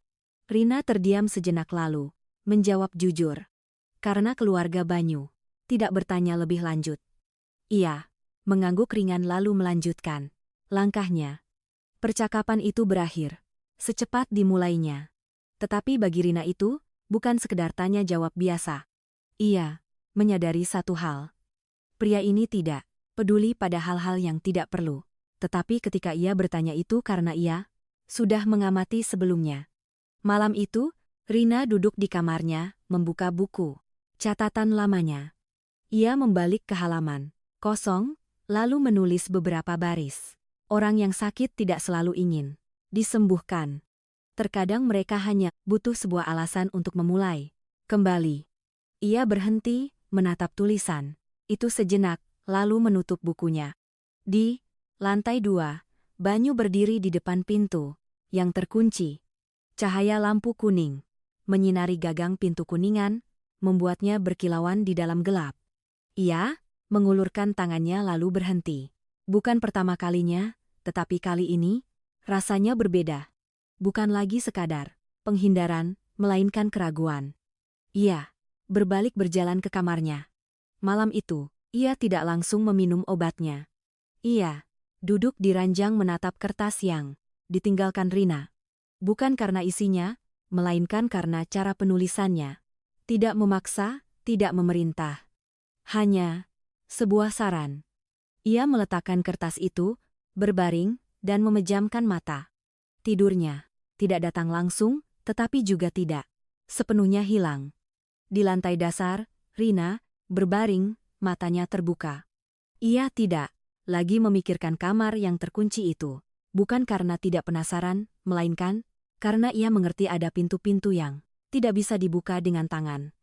Rina terdiam sejenak lalu menjawab jujur. Karena keluarga Banyu. Tidak bertanya lebih lanjut. Ia mengangguk ringan lalu melanjutkan langkahnya. Percakapan itu berakhir secepat dimulainya. Tetapi bagi Rina itu bukan sekedar tanya jawab biasa. Ia menyadari satu hal. Pria ini tidak peduli pada hal-hal yang tidak perlu. Tetapi ketika ia bertanya itu karena ia sudah mengamati sebelumnya. Malam itu, Rina duduk di kamarnya, membuka buku catatan lamanya. Ia membalik ke halaman kosong, lalu menulis beberapa baris. Orang yang sakit tidak selalu ingin disembuhkan. Terkadang mereka hanya butuh sebuah alasan untuk memulai kembali. Ia berhenti, menatap tulisan itu sejenak, lalu menutup bukunya. Di lantai 2, Banyu berdiri di depan pintu yang terkunci. Cahaya lampu kuning menyinari gagang pintu kuningan, membuatnya berkilauan di dalam gelap. Ia mengulurkan tangannya lalu berhenti. Bukan pertama kalinya, tetapi kali ini, rasanya berbeda. Bukan lagi sekadar penghindaran, melainkan keraguan. Ia berbalik berjalan ke kamarnya. Malam itu, ia tidak langsung meminum obatnya. Ia duduk di ranjang menatap kertas yang ditinggalkan Rina. Bukan karena isinya, melainkan karena cara penulisannya. Tidak memaksa, tidak memerintah. Hanya sebuah saran. Ia meletakkan kertas itu, berbaring, dan memejamkan mata. Tidurnya tidak datang langsung, tetapi juga tidak sepenuhnya hilang. Di lantai dasar, Rina berbaring, matanya terbuka. Ia tidak lagi memikirkan kamar yang terkunci itu. Bukan karena tidak penasaran, melainkan karena ia mengerti ada pintu-pintu yang tidak bisa dibuka dengan tangan.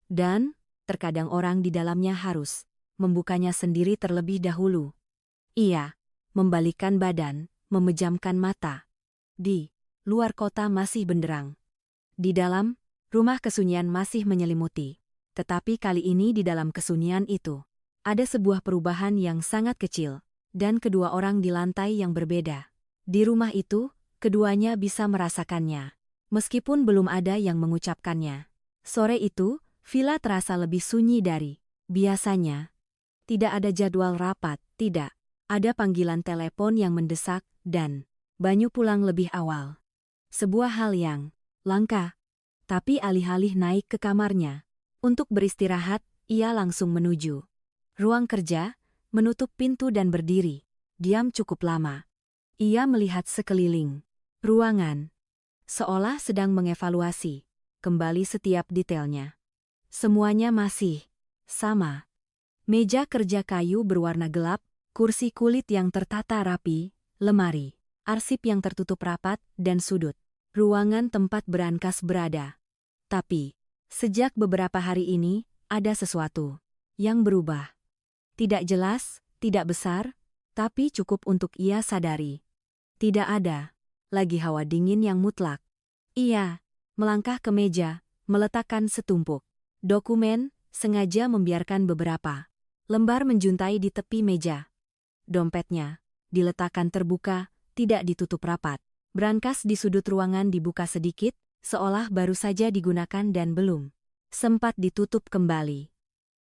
Dan terkadang orang di dalamnya harus membukanya sendiri terlebih dahulu. Ia membalikkan badan, memejamkan mata. Di luar kota masih benderang. Di dalam, rumah kesunyian masih menyelimuti. Tetapi kali ini di dalam kesunyian itu, ada sebuah perubahan yang sangat kecil, dan kedua orang di lantai yang berbeda. Di rumah itu, keduanya bisa merasakannya, meskipun belum ada yang mengucapkannya. Sore itu, villa terasa lebih sunyi dari biasanya. Tidak ada jadwal rapat, tidak ada panggilan telepon yang mendesak, dan Banyu pulang lebih awal. Sebuah hal yang langka. Tapi alih-alih naik ke kamarnya untuk beristirahat, ia langsung menuju ruang kerja, menutup pintu dan berdiri. Diam cukup lama. Ia melihat sekeliling ruangan, seolah sedang mengevaluasi kembali setiap detailnya. Semuanya masih sama. Meja kerja kayu berwarna gelap, kursi kulit yang tertata rapi, lemari, arsip yang tertutup rapat, dan sudut ruangan tempat berangkas berada. Tapi, sejak beberapa hari ini, ada sesuatu yang berubah. Tidak jelas, tidak besar, tapi cukup untuk ia sadari. Tidak ada lagi hawa dingin yang mutlak. Ia melangkah ke meja, meletakkan setumpuk dokumen, sengaja membiarkan beberapa lembar menjuntai di tepi meja. Dompetnya diletakkan terbuka, tidak ditutup rapat. Brankas di sudut ruangan dibuka sedikit, seolah baru saja digunakan dan belum sempat ditutup kembali.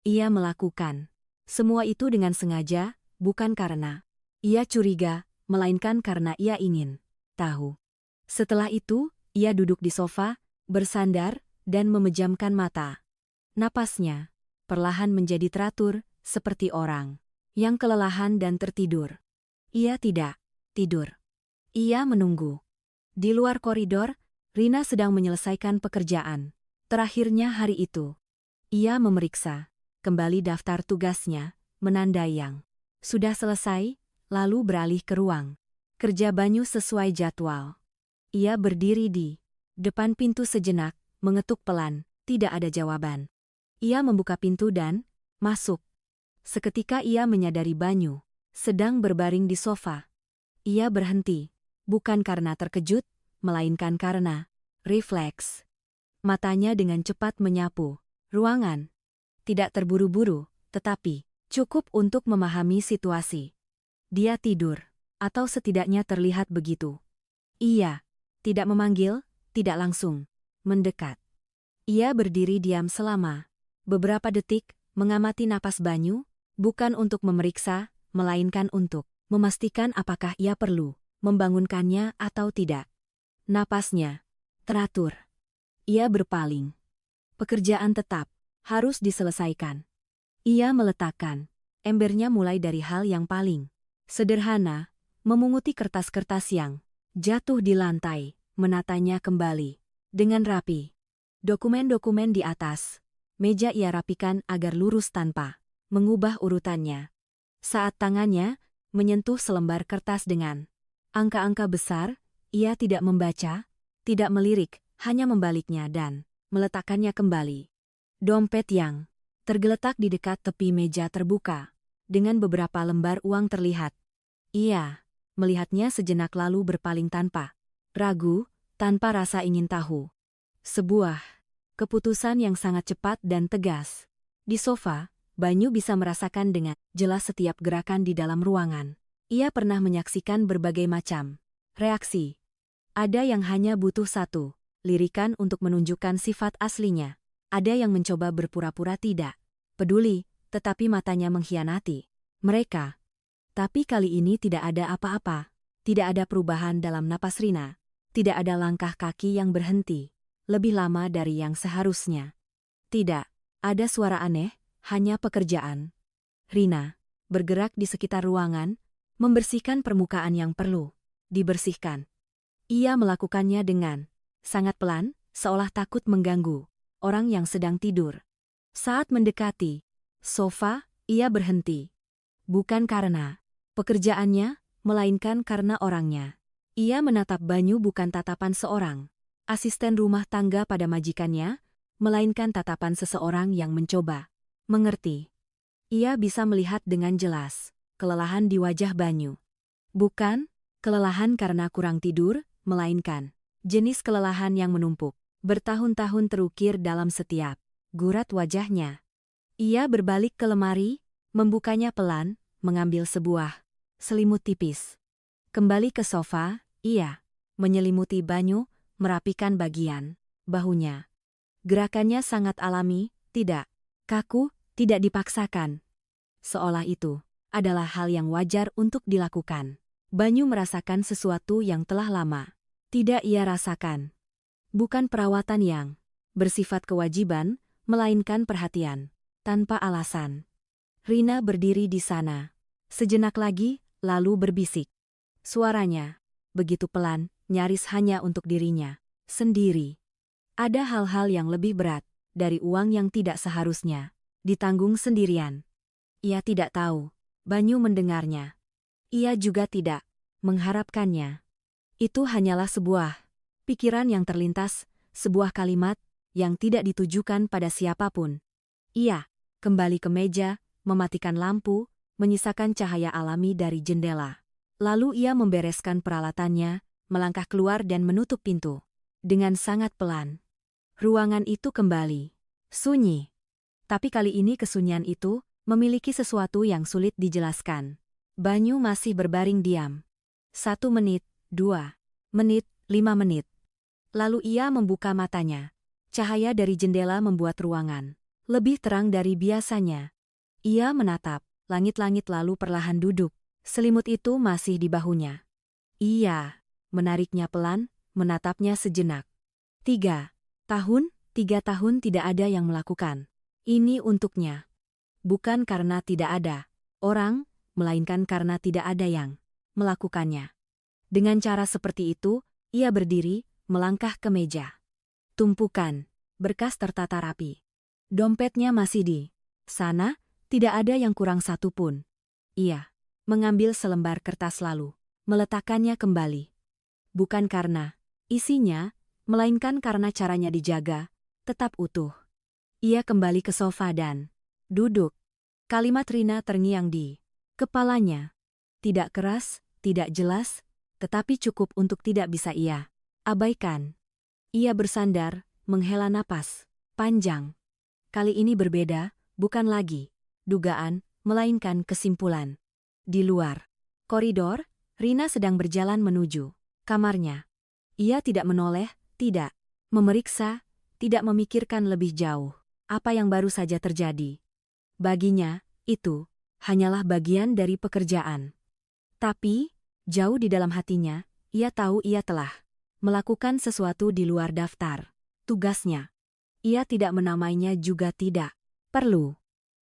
Ia melakukan semua itu dengan sengaja, bukan karena ia curiga, melainkan karena ia ingin tahu. Setelah itu, ia duduk di sofa, bersandar, dan memejamkan mata. Napasnya perlahan menjadi teratur, seperti orang yang kelelahan dan tertidur. Ia tidak tidur. Ia menunggu. Di luar koridor, Rina sedang menyelesaikan pekerjaan terakhirnya hari itu. Ia memeriksa kembali daftar tugasnya, menandai yang sudah selesai, lalu beralih ke ruang kerja Banyu sesuai jadwal. Ia berdiri di depan pintu sejenak, mengetuk pelan, tidak ada jawaban. Ia membuka pintu dan masuk. Seketika ia menyadari Banyu sedang berbaring di sofa. Ia berhenti, bukan karena terkejut, melainkan karena refleks. Matanya dengan cepat menyapu ruangan. Tidak terburu-buru, tetapi cukup untuk memahami situasi. Dia tidur, atau setidaknya terlihat begitu. Ia tidak memanggil, tidak langsung mendekat. Ia berdiri diam selama beberapa detik, mengamati napas Banyu, bukan untuk memeriksa, melainkan untuk memastikan apakah ia perlu membangunkannya atau tidak. Napasnya teratur. Ia berpaling. Pekerjaan tetap harus diselesaikan. Ia meletakkan embernya mulai dari hal yang paling sederhana, memunguti kertas-kertas yang jatuh di lantai, menatanya kembali dengan rapi. Dokumen-dokumen di atas meja ia rapikan agar lurus tanpa mengubah urutannya. Saat tangannya menyentuh selembar kertas dengan angka-angka besar, ia tidak membaca, tidak melirik, hanya membaliknya dan meletakkannya kembali. Dompet yang tergeletak di dekat tepi meja terbuka, dengan beberapa lembar uang terlihat. Ia melihatnya sejenak lalu berpaling tanpa ragu, tanpa rasa ingin tahu. Sebuah keputusan yang sangat cepat dan tegas. Di sofa, Banyu bisa merasakan dengan jelas setiap gerakan di dalam ruangan. Ia pernah menyaksikan berbagai macam reaksi. Ada yang hanya butuh satu lirikan untuk menunjukkan sifat aslinya. Ada yang mencoba berpura-pura tidak peduli, tetapi matanya mengkhianati mereka. Tapi kali ini tidak ada apa-apa. Tidak ada perubahan dalam napas Rina. Tidak ada langkah kaki yang berhenti lebih lama dari yang seharusnya. Tidak ada suara aneh, hanya pekerjaan. Rina bergerak di sekitar ruangan, membersihkan permukaan yang perlu dibersihkan. Ia melakukannya dengan sangat pelan, seolah takut mengganggu orang yang sedang tidur. Saat mendekati sofa, ia berhenti. Bukan karena pekerjaannya, melainkan karena orangnya. Ia menatap Banyu bukan tatapan seorang asisten rumah tangga pada majikannya, melainkan tatapan seseorang yang mencoba mengerti. Ia bisa melihat dengan jelas kelelahan di wajah Banyu. Bukan kelelahan karena kurang tidur, melainkan jenis kelelahan yang menumpuk, bertahun-tahun terukir dalam setiap gurat wajahnya. Ia berbalik ke lemari, membukanya pelan, mengambil sebuah selimut tipis. Kembali ke sofa, ia menyelimuti Banyu, merapikan bagian bahunya. Gerakannya sangat alami, tidak kaku, tidak dipaksakan. Seolah itu adalah hal yang wajar untuk dilakukan. Banyu merasakan sesuatu yang telah lama tidak ia rasakan. Bukan perawatan yang bersifat kewajiban, melainkan perhatian tanpa alasan. Rina berdiri di sana sejenak lagi, lalu berbisik. Suaranya begitu pelan, nyaris hanya untuk dirinya sendiri. Ada hal-hal yang lebih berat dari uang yang tidak seharusnya ditanggung sendirian. Ia tidak tahu Banyu mendengarnya. Ia juga tidak mengharapkannya. Itu hanyalah sebuah pikiran yang terlintas, sebuah kalimat yang tidak ditujukan pada siapapun. Ia kembali ke meja, mematikan lampu, menyisakan cahaya alami dari jendela. Lalu ia membereskan peralatannya, melangkah keluar dan menutup pintu. Dengan sangat pelan. Ruangan itu kembali sunyi. Tapi kali ini kesunyian itu memiliki sesuatu yang sulit dijelaskan. Banyu masih berbaring diam. 1 menit, 2 menit, 5 menit. Lalu ia membuka matanya. Cahaya dari jendela membuat ruangan lebih terang dari biasanya. Ia menatap langit-langit lalu perlahan duduk. Selimut itu masih di bahunya. Ia menariknya pelan, menatapnya sejenak. 3 tahun tidak ada yang melakukan ini untuknya. Bukan karena tidak ada orang, melainkan karena tidak ada yang melakukannya. Dengan cara seperti itu, ia berdiri, melangkah ke meja. Tumpukan berkas tertata rapi. Dompetnya masih di sana, tidak ada yang kurang satu pun. Ia mengambil selembar kertas lalu meletakkannya kembali. Bukan karena isinya, melainkan karena caranya dijaga, tetap utuh. Ia kembali ke sofa dan duduk. Kalimat Rina terngiang di kepalanya. Tidak keras, tidak jelas, tetapi cukup untuk tidak bisa ia abaikan. Ia bersandar, menghela napas panjang. Kali ini berbeda, bukan lagi dugaan, melainkan kesimpulan. Di luar koridor, Rina sedang berjalan menuju kamarnya. Ia tidak menoleh, tidak memeriksa, tidak memikirkan lebih jauh apa yang baru saja terjadi. Baginya, itu hanyalah bagian dari pekerjaan. Tapi, jauh di dalam hatinya, ia tahu ia telah melakukan sesuatu di luar daftar tugasnya. Ia tidak menamainya juga tidak perlu.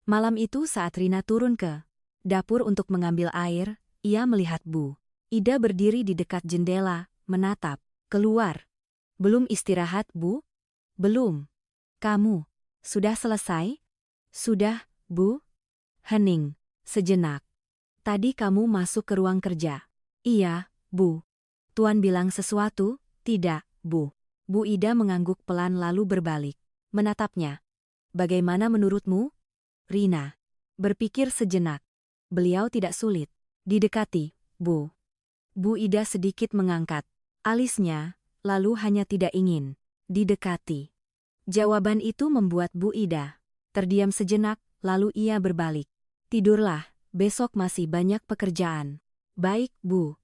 Malam itu saat Rina turun ke dapur untuk mengambil air, ia melihat Bu Ida berdiri di dekat jendela, menatap keluar. Belum istirahat, Bu? Belum. Kamu sudah selesai? Sudah, Bu. Hening sejenak. Tadi kamu masuk ke ruang kerja. Iya, Bu. Tuan bilang sesuatu? Tidak, Bu. Bu Ida mengangguk pelan lalu berbalik. Menatapnya. Bagaimana menurutmu? Rina. Berpikir sejenak. Beliau tidak sulit. Didekati, Bu. Bu Ida sedikit mengangkat alisnya, lalu hanya tidak ingin didekati. Jawaban itu membuat Bu Ida terdiam sejenak, lalu ia berbalik. Tidurlah, besok masih banyak pekerjaan. Baik, Bu.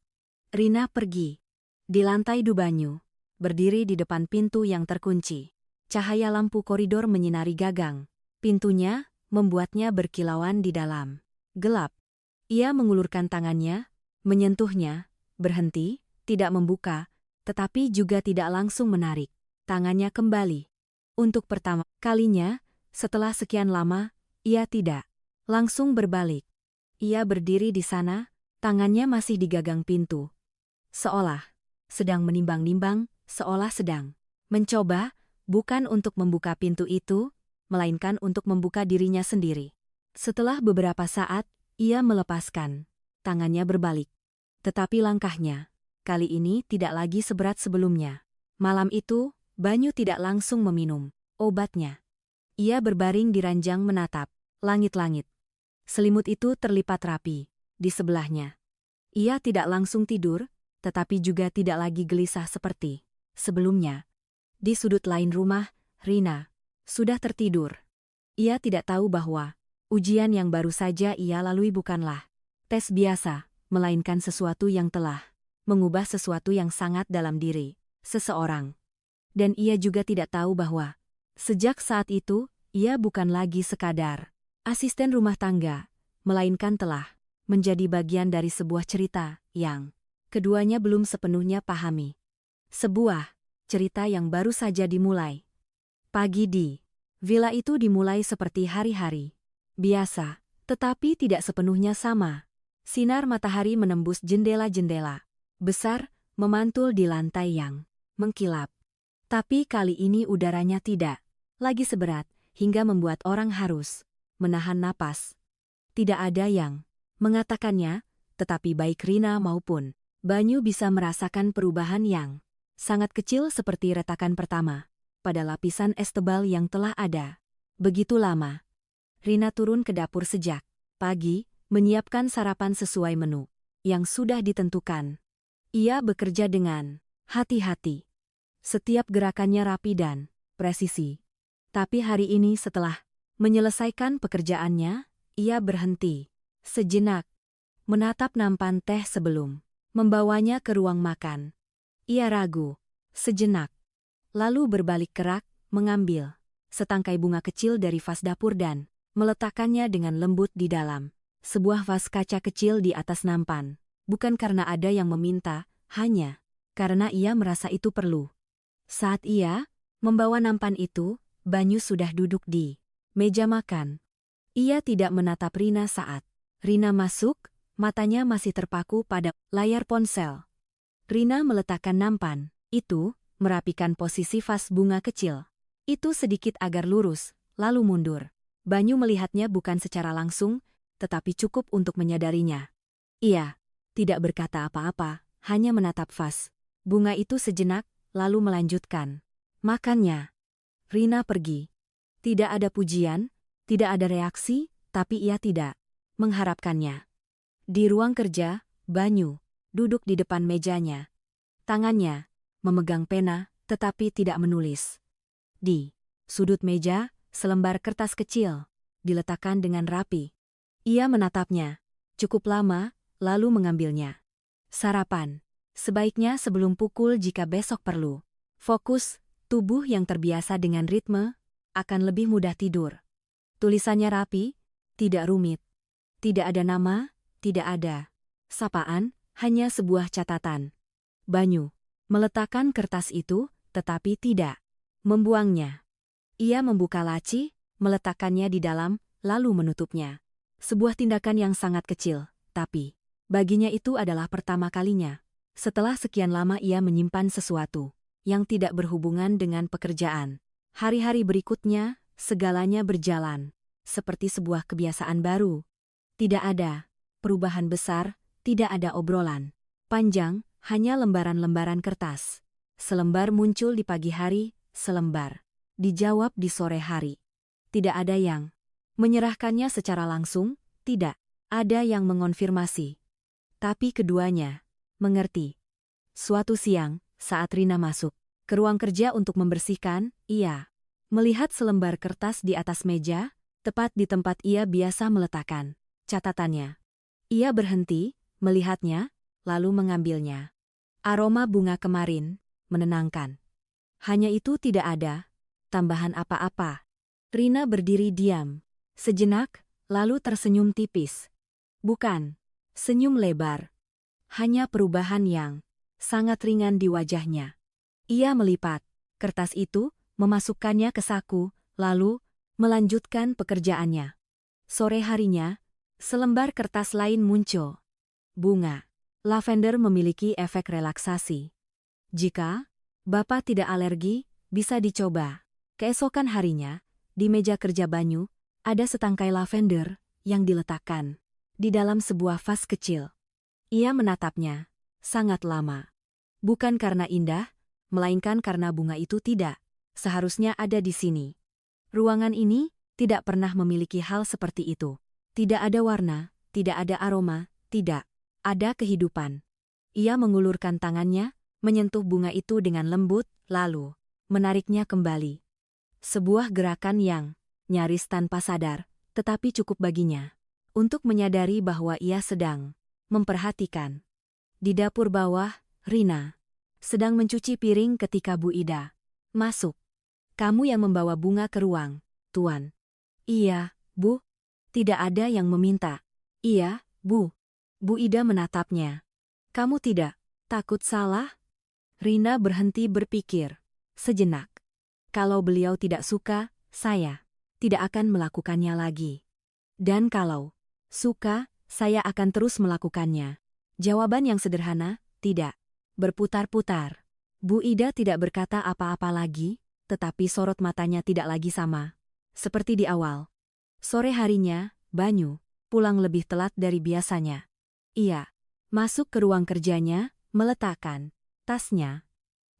Rina pergi. Di lantai Dubanyu, berdiri di depan pintu yang terkunci. Cahaya lampu koridor menyinari gagang. Pintunya membuatnya berkilauan di dalam. Gelap. Ia mengulurkan tangannya, menyentuhnya, berhenti, tidak membuka, tetapi juga tidak langsung menarik tangannya kembali. Untuk pertama kalinya, setelah sekian lama, ia tidak langsung berbalik. Ia berdiri di sana, tangannya masih di gagang pintu. Seolah sedang menimbang-nimbang, seolah sedang mencoba, bukan untuk membuka pintu itu, melainkan untuk membuka dirinya sendiri. Setelah beberapa saat, ia melepaskan. Tangannya berbalik. Tetapi langkahnya kali ini tidak lagi seberat sebelumnya. Malam itu, Banyu tidak langsung meminum obatnya. Ia berbaring di ranjang menatap langit-langit. Selimut itu terlipat rapi di sebelahnya. Ia tidak langsung tidur, tetapi juga tidak lagi gelisah seperti sebelumnya. Di sudut lain rumah, Rina sudah tertidur. Ia tidak tahu bahwa ujian yang baru saja ia lalui bukanlah tes biasa, melainkan sesuatu yang telah mengubah sesuatu yang sangat dalam diri seseorang. Dan ia juga tidak tahu bahwa sejak saat itu, ia bukan lagi sekadar asisten rumah tangga, melainkan telah menjadi bagian dari sebuah cerita yang keduanya belum sepenuhnya pahami. Sebuah cerita yang baru saja dimulai. Pagi di villa itu dimulai seperti hari-hari biasa, tetapi tidak sepenuhnya sama. Sinar matahari menembus jendela-jendela besar, memantul di lantai yang mengkilap. Tapi kali ini udaranya tidak lagi seberat, hingga membuat orang harus menahan napas. Tidak ada yang mengatakannya, tetapi baik Rina maupun Banyu bisa merasakan perubahan yang sangat kecil seperti retakan pertama pada lapisan es tebal yang telah ada begitu lama. Rina turun ke dapur sejak pagi, menyiapkan sarapan sesuai menu yang sudah ditentukan. Ia bekerja dengan hati-hati. Setiap gerakannya rapi dan presisi. Tapi hari ini setelah menyelesaikan pekerjaannya, ia berhenti sejenak, menatap nampan teh sebelum membawanya ke ruang makan. Ia ragu sejenak, lalu berbalik kerak, mengambil setangkai bunga kecil dari vas dapur dan meletakkannya dengan lembut di dalam sebuah vas kaca kecil di atas nampan. Bukan karena ada yang meminta, hanya karena ia merasa itu perlu. Saat ia membawa nampan itu, Banyu sudah duduk di meja makan. Ia tidak menatap Rina saat Rina masuk, matanya masih terpaku pada layar ponsel. Rina meletakkan nampan itu, merapikan posisi vas bunga kecil itu sedikit agar lurus, lalu mundur. Banyu melihatnya bukan secara langsung, tetapi cukup untuk menyadarinya. Ia tidak berkata apa-apa, hanya menatap vas bunga itu sejenak, lalu melanjutkan makannya. Rina pergi. Tidak ada pujian, tidak ada reaksi, tapi ia tidak mengharapkannya. Di ruang kerja, Banyu duduk di depan mejanya. Tangannya memegang pena, tetapi tidak menulis. Di sudut meja, selembar kertas kecil diletakkan dengan rapi. Ia menatapnya cukup lama, lalu mengambilnya. Sarapan. Sebaiknya sebelum pukul jika besok perlu. Fokus, tubuh yang terbiasa dengan ritme, akan lebih mudah tidur. Tulisannya rapi, tidak rumit. Tidak ada nama, tidak ada sapaan, hanya sebuah catatan. Banyu meletakkan kertas itu, tetapi tidak membuangnya. Ia membuka laci, meletakkannya di dalam, lalu menutupnya. Sebuah tindakan yang sangat kecil, tapi baginya itu adalah pertama kalinya. Setelah sekian lama ia menyimpan sesuatu yang tidak berhubungan dengan pekerjaan. Hari-hari berikutnya, segalanya berjalan seperti sebuah kebiasaan baru. Tidak ada perubahan besar, tidak ada obrolan panjang, hanya lembaran-lembaran kertas. Selembar muncul di pagi hari, selembar dijawab di sore hari. Tidak ada yang menyerahkannya secara langsung, tidak ada yang mengonfirmasi. Tapi keduanya mengerti. Suatu siang, saat Rina masuk ke ruang kerja untuk membersihkan, ia melihat selembar kertas di atas meja, tepat di tempat ia biasa meletakkan catatannya. Ia berhenti, melihatnya, lalu mengambilnya. Aroma bunga kemarin menenangkan. Hanya itu, tidak ada tambahan apa-apa. Rina berdiri diam sejenak, lalu tersenyum tipis. Bukan senyum lebar, hanya perubahan yang sangat ringan di wajahnya. Ia melipat kertas itu, memasukkannya ke saku, lalu melanjutkan pekerjaannya. Sore harinya, selembar kertas lain muncul. Bunga lavender memiliki efek relaksasi. Jika Bapak tidak alergi, bisa dicoba. Keesokan harinya, di meja kerja Banyu, ada setangkai lavender yang diletakkan di dalam sebuah vas kecil. Ia menatapnya sangat lama. Bukan karena indah, melainkan karena bunga itu tidak seharusnya ada di sini. Ruangan ini tidak pernah memiliki hal seperti itu. Tidak ada warna, tidak ada aroma, tidak ada kehidupan. Ia mengulurkan tangannya, menyentuh bunga itu dengan lembut, lalu menariknya kembali. Sebuah gerakan yang nyaris tanpa sadar, tetapi cukup baginya untuk menyadari bahwa ia sedang memperhatikan. Di dapur bawah, Rina sedang mencuci piring ketika Bu Ida masuk. Kamu yang membawa bunga ke ruang, Tuan. Iya, Bu. Tidak ada yang meminta. Iya, Bu. Bu Ida menatapnya. Kamu tidak takut salah? Rina berhenti berpikir sejenak. Kalau beliau tidak suka, saya tidak akan melakukannya lagi. Dan kalau suka, saya akan terus melakukannya. Jawaban yang sederhana, tidak berputar-putar. Bu Ida tidak berkata apa-apa lagi, tetapi sorot matanya tidak lagi sama seperti di awal. Sore harinya, Banyu pulang lebih telat dari biasanya. Ia masuk ke ruang kerjanya, meletakkan tasnya,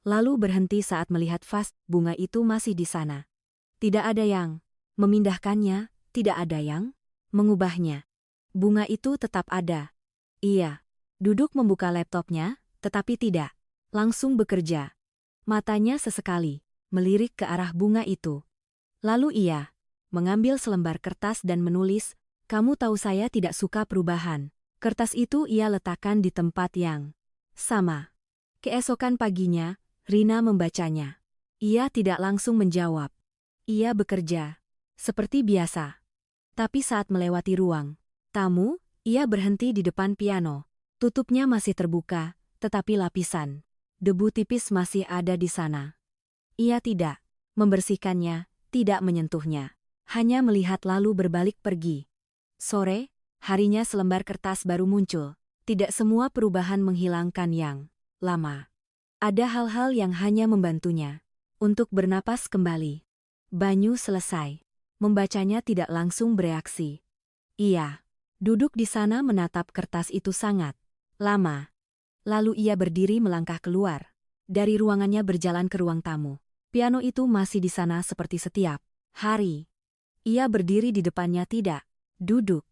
lalu berhenti saat melihat vas bunga itu masih di sana. Tidak ada yang memindahkannya, tidak ada yang mengubahnya. Bunga itu tetap ada. Ia duduk membuka laptopnya, tetapi tidak langsung bekerja. Matanya sesekali melirik ke arah bunga itu. Lalu ia mengambil selembar kertas dan menulis, "Kamu tahu saya tidak suka perubahan." Kertas itu ia letakkan di tempat yang sama. Keesokan paginya, Rina membacanya. Ia tidak langsung menjawab. Ia bekerja seperti biasa. Tapi saat melewati ruang tamu, ia berhenti di depan piano. Tutupnya masih terbuka, tetapi lapisan debu tipis masih ada di sana. Ia tidak membersihkannya, tidak menyentuhnya. Hanya melihat lalu berbalik pergi. Sore, harinya selembar kertas baru muncul. Tidak semua perubahan menghilangkan yang lama. Ada hal-hal yang hanya membantunya untuk bernapas kembali. Banyu selesai. Membacanya tidak langsung bereaksi. Ia duduk di sana menatap kertas itu sangat lama. Lalu ia berdiri melangkah keluar dari ruangannya berjalan ke ruang tamu. Piano itu masih di sana seperti setiap hari. Ia berdiri di depannya, tidak duduk,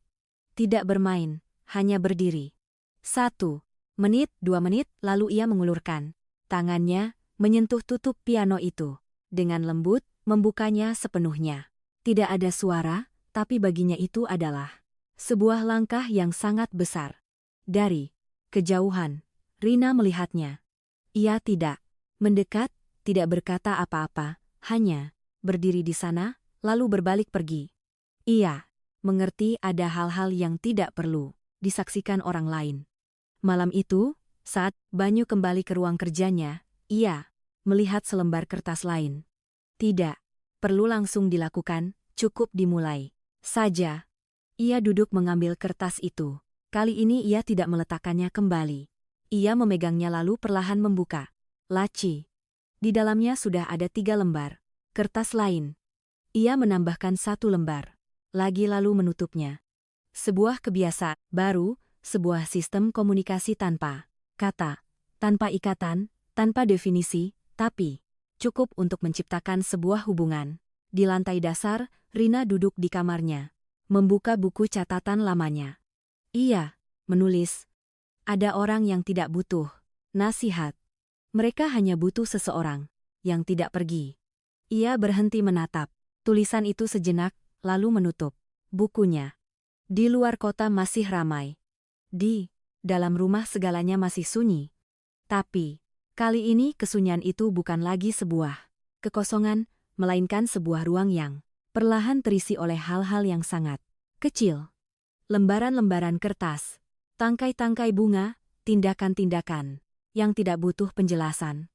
tidak bermain, hanya berdiri. 1 menit, 2 menit, lalu ia mengulurkan tangannya, menyentuh tutup piano itu. Dengan lembut, membukanya sepenuhnya. Tidak ada suara, tapi baginya itu adalah sebuah langkah yang sangat besar. Dari kejauhan, Rina melihatnya. Ia tidak mendekat, tidak berkata apa-apa, hanya berdiri di sana, lalu berbalik pergi. Ia mengerti ada hal-hal yang tidak perlu disaksikan orang lain. Malam itu, saat Banyu kembali ke ruang kerjanya, ia melihat selembar kertas lain. Tidak perlu langsung dilakukan, cukup dimulai saja. Ia duduk mengambil kertas itu. Kali ini ia tidak meletakkannya kembali. Ia memegangnya lalu perlahan membuka laci. Di dalamnya sudah ada 3 lembar kertas lain. Ia menambahkan 1 lembar lagi lalu menutupnya. Sebuah kebiasaan baru, sebuah sistem komunikasi tanpa kata, tanpa ikatan, tanpa definisi, tapi cukup untuk menciptakan sebuah hubungan. Di lantai dasar, Rina duduk di kamarnya, membuka buku catatan lamanya. Ia menulis, ada orang yang tidak butuh nasihat. Mereka hanya butuh seseorang yang tidak pergi. Ia berhenti menatap tulisan itu sejenak, lalu menutup bukunya. Di luar kota masih ramai. Di dalam rumah segalanya masih sunyi. Tapi, kali ini kesunyian itu bukan lagi sebuah kekosongan, melainkan sebuah ruang yang perlahan terisi oleh hal-hal yang sangat kecil. Lembaran-lembaran kertas, tangkai-tangkai bunga, tindakan-tindakan yang tidak butuh penjelasan.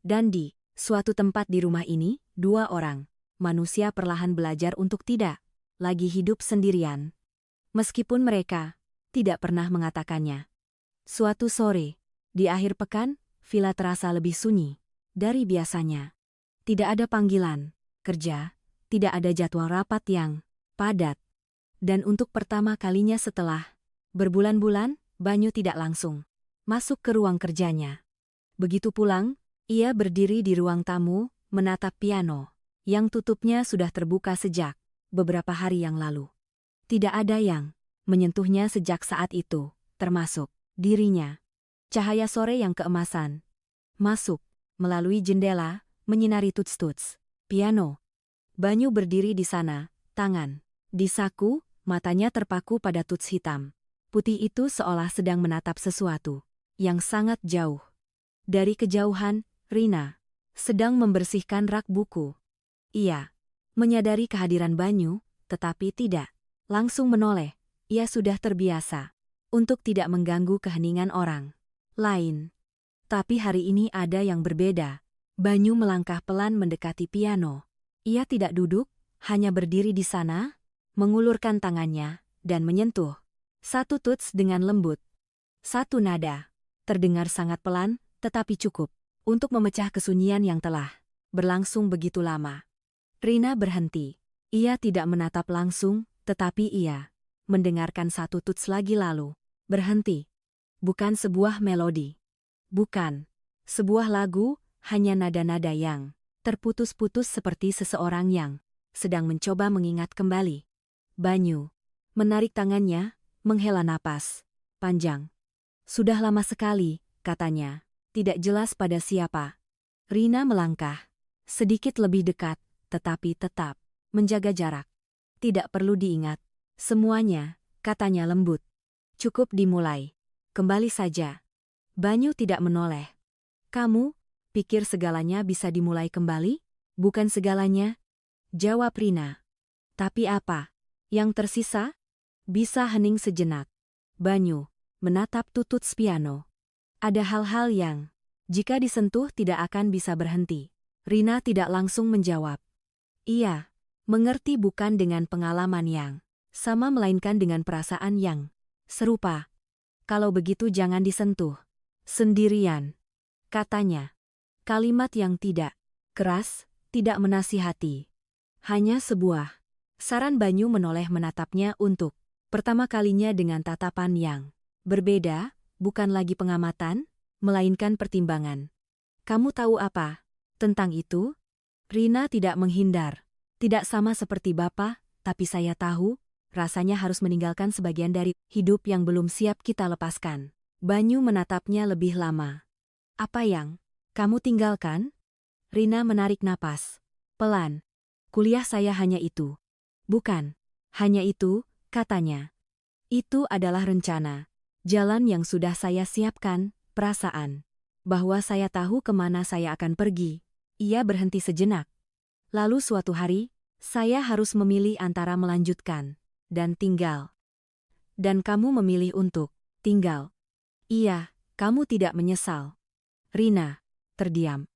Dan di suatu tempat di rumah ini, dua orang manusia perlahan belajar untuk tidak lagi hidup sendirian. Meskipun mereka tidak pernah mengatakannya. Suatu sore, di akhir pekan, villa terasa lebih sunyi dari biasanya. Tidak ada panggilan kerja, tidak ada jadwal rapat yang padat. Dan untuk pertama kalinya setelah berbulan-bulan, Banyu tidak langsung masuk ke ruang kerjanya. Begitu pulang, ia berdiri di ruang tamu, menatap piano, yang tutupnya sudah terbuka sejak beberapa hari yang lalu. Tidak ada yang menyentuhnya sejak saat itu, termasuk dirinya. Cahaya sore yang keemasan masuk melalui jendela, menyinari tuts-tuts piano. Banyu berdiri di sana, tangan di saku, matanya terpaku pada tuts hitam. Putih itu seolah sedang menatap sesuatu yang sangat jauh. Dari kejauhan, Rina sedang membersihkan rak buku. Ia menyadari kehadiran Banyu, tetapi tidak langsung menoleh. Ia sudah terbiasa untuk tidak mengganggu keheningan orang lain. Tapi hari ini ada yang berbeda. Banyu melangkah pelan mendekati piano. Ia tidak duduk, hanya berdiri di sana, mengulurkan tangannya, dan menyentuh satu tuts dengan lembut. Satu nada. Terdengar sangat pelan, tetapi cukup untuk memecah kesunyian yang telah berlangsung begitu lama. Rina berhenti. Ia tidak menatap langsung, tetapi ia mendengarkan satu tuts lagi lalu berhenti. Bukan sebuah melodi. Bukan sebuah lagu, hanya nada-nada yang terputus-putus seperti seseorang yang sedang mencoba mengingat kembali. Banyu menarik tangannya, menghela napas panjang. Sudah lama sekali, katanya. Tidak jelas pada siapa. Rina melangkah sedikit lebih dekat, tetapi tetap menjaga jarak. Tidak perlu diingat semuanya, katanya lembut. Cukup dimulai. Kembali saja. Banyu tidak menoleh. Kamu pikir segalanya bisa dimulai kembali? Bukan segalanya, jawab Rina. Tapi apa yang tersisa? Bisa hening sejenak. Banyu menatap tututs piano. Ada hal-hal yang, jika disentuh tidak akan bisa berhenti. Rina tidak langsung menjawab. Ia mengerti bukan dengan pengalaman yang sama melainkan dengan perasaan yang serupa. Kalau begitu jangan disentuh sendirian, katanya. Kalimat yang tidak keras, tidak menasihati. Hanya sebuah saran. Banyu menoleh menatapnya untuk pertama kalinya dengan tatapan yang berbeda, bukan lagi pengamatan, melainkan pertimbangan. Kamu tahu apa tentang itu? Rina tidak menghindar. Tidak sama seperti Bapak, tapi saya tahu, rasanya harus meninggalkan sebagian dari hidup yang belum siap kita lepaskan. Banyu menatapnya lebih lama. Apa yang kamu tinggalkan? Rina menarik napas pelan. Kuliah saya hanya itu. Bukan hanya itu, katanya. Itu adalah rencana. Jalan yang sudah saya siapkan, perasaan. Bahwa saya tahu kemana saya akan pergi. Ia berhenti sejenak. Lalu suatu hari, saya harus memilih antara melanjutkan dan tinggal. Dan kamu memilih untuk tinggal. Iya, kamu tidak menyesal. Rina terdiam.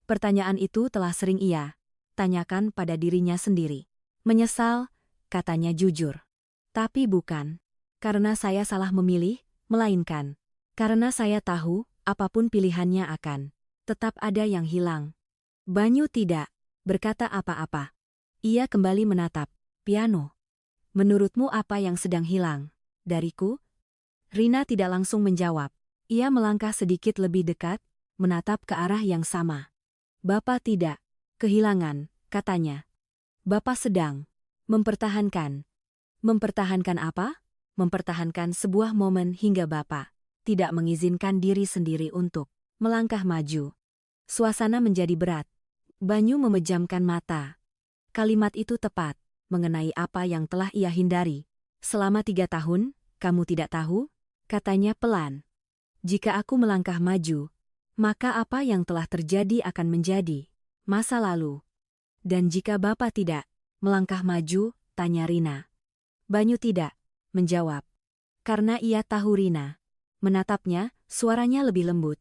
Pertanyaan itu telah sering ia tanyakan pada dirinya sendiri. Menyesal, katanya jujur. Tapi bukan karena saya salah memilih, melainkan karena saya tahu apapun pilihannya akan tetap ada yang hilang. Banyu tidak berkata apa-apa. Ia kembali menatap piano. Menurutmu apa yang sedang hilang? Dariku? Rina tidak langsung menjawab. Ia melangkah sedikit lebih dekat, menatap ke arah yang sama. Bapak tidak kehilangan, katanya. Bapak sedang mempertahankan. Mempertahankan apa? Mempertahankan sebuah momen hingga Bapak tidak mengizinkan diri sendiri untuk melangkah maju. Suasana menjadi berat. Banyu memejamkan mata. Kalimat itu tepat, mengenai apa yang telah ia hindari. Selama 3 tahun, kamu tidak tahu? Katanya pelan. Jika aku melangkah maju, maka apa yang telah terjadi akan menjadi masa lalu. Dan jika Bapak tidak melangkah maju, tanya Rina. Banyu tidak menjawab. Karena ia tahu Rina menatapnya, suaranya lebih lembut.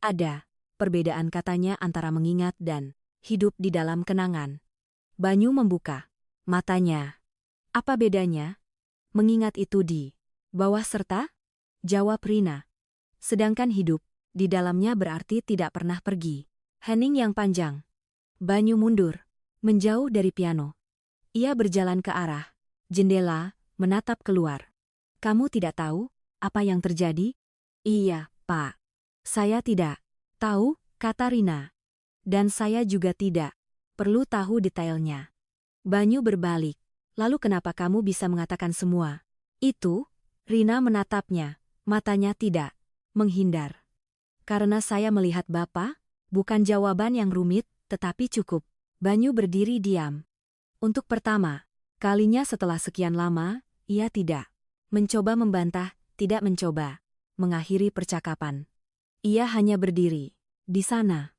Ada perbedaan, katanya, antara mengingat dan hidup di dalam kenangan. Banyu membuka matanya. Apa bedanya? Mengingat itu di bawah serta? Jawab Rina. Sedangkan hidup di dalamnya berarti tidak pernah pergi. Hening yang panjang. Banyu mundur, menjauh dari piano. Ia berjalan ke arah jendela, menatap keluar. Kamu tidak tahu apa yang terjadi? Iya, Pak. Saya tidak tahu, kata Rina. Dan saya juga tidak perlu tahu detailnya. Banyu berbalik. Lalu kenapa kamu bisa mengatakan semua itu? Rina menatapnya, matanya tidak menghindar. Karena saya melihat Bapak, bukan jawaban yang rumit, tetapi cukup. Banyu berdiri diam. Untuk pertama kalinya setelah sekian lama, ia tidak mencoba membantah, tidak mencoba mengakhiri percakapan. Ia hanya berdiri di sana.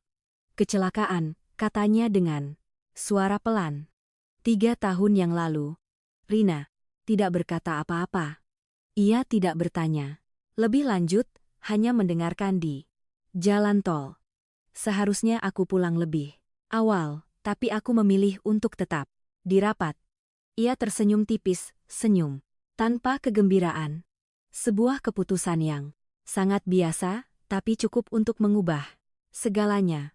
Kecelakaan, katanya dengan suara pelan. 3 tahun yang lalu. Rina tidak berkata apa-apa. Ia tidak bertanya lebih lanjut, hanya mendengarkan di jalan tol. Seharusnya aku pulang lebih awal, tapi aku memilih untuk tetap di rapat. Ia tersenyum tipis, senyum tanpa kegembiraan. Sebuah keputusan yang sangat biasa, tapi cukup untuk mengubah segalanya.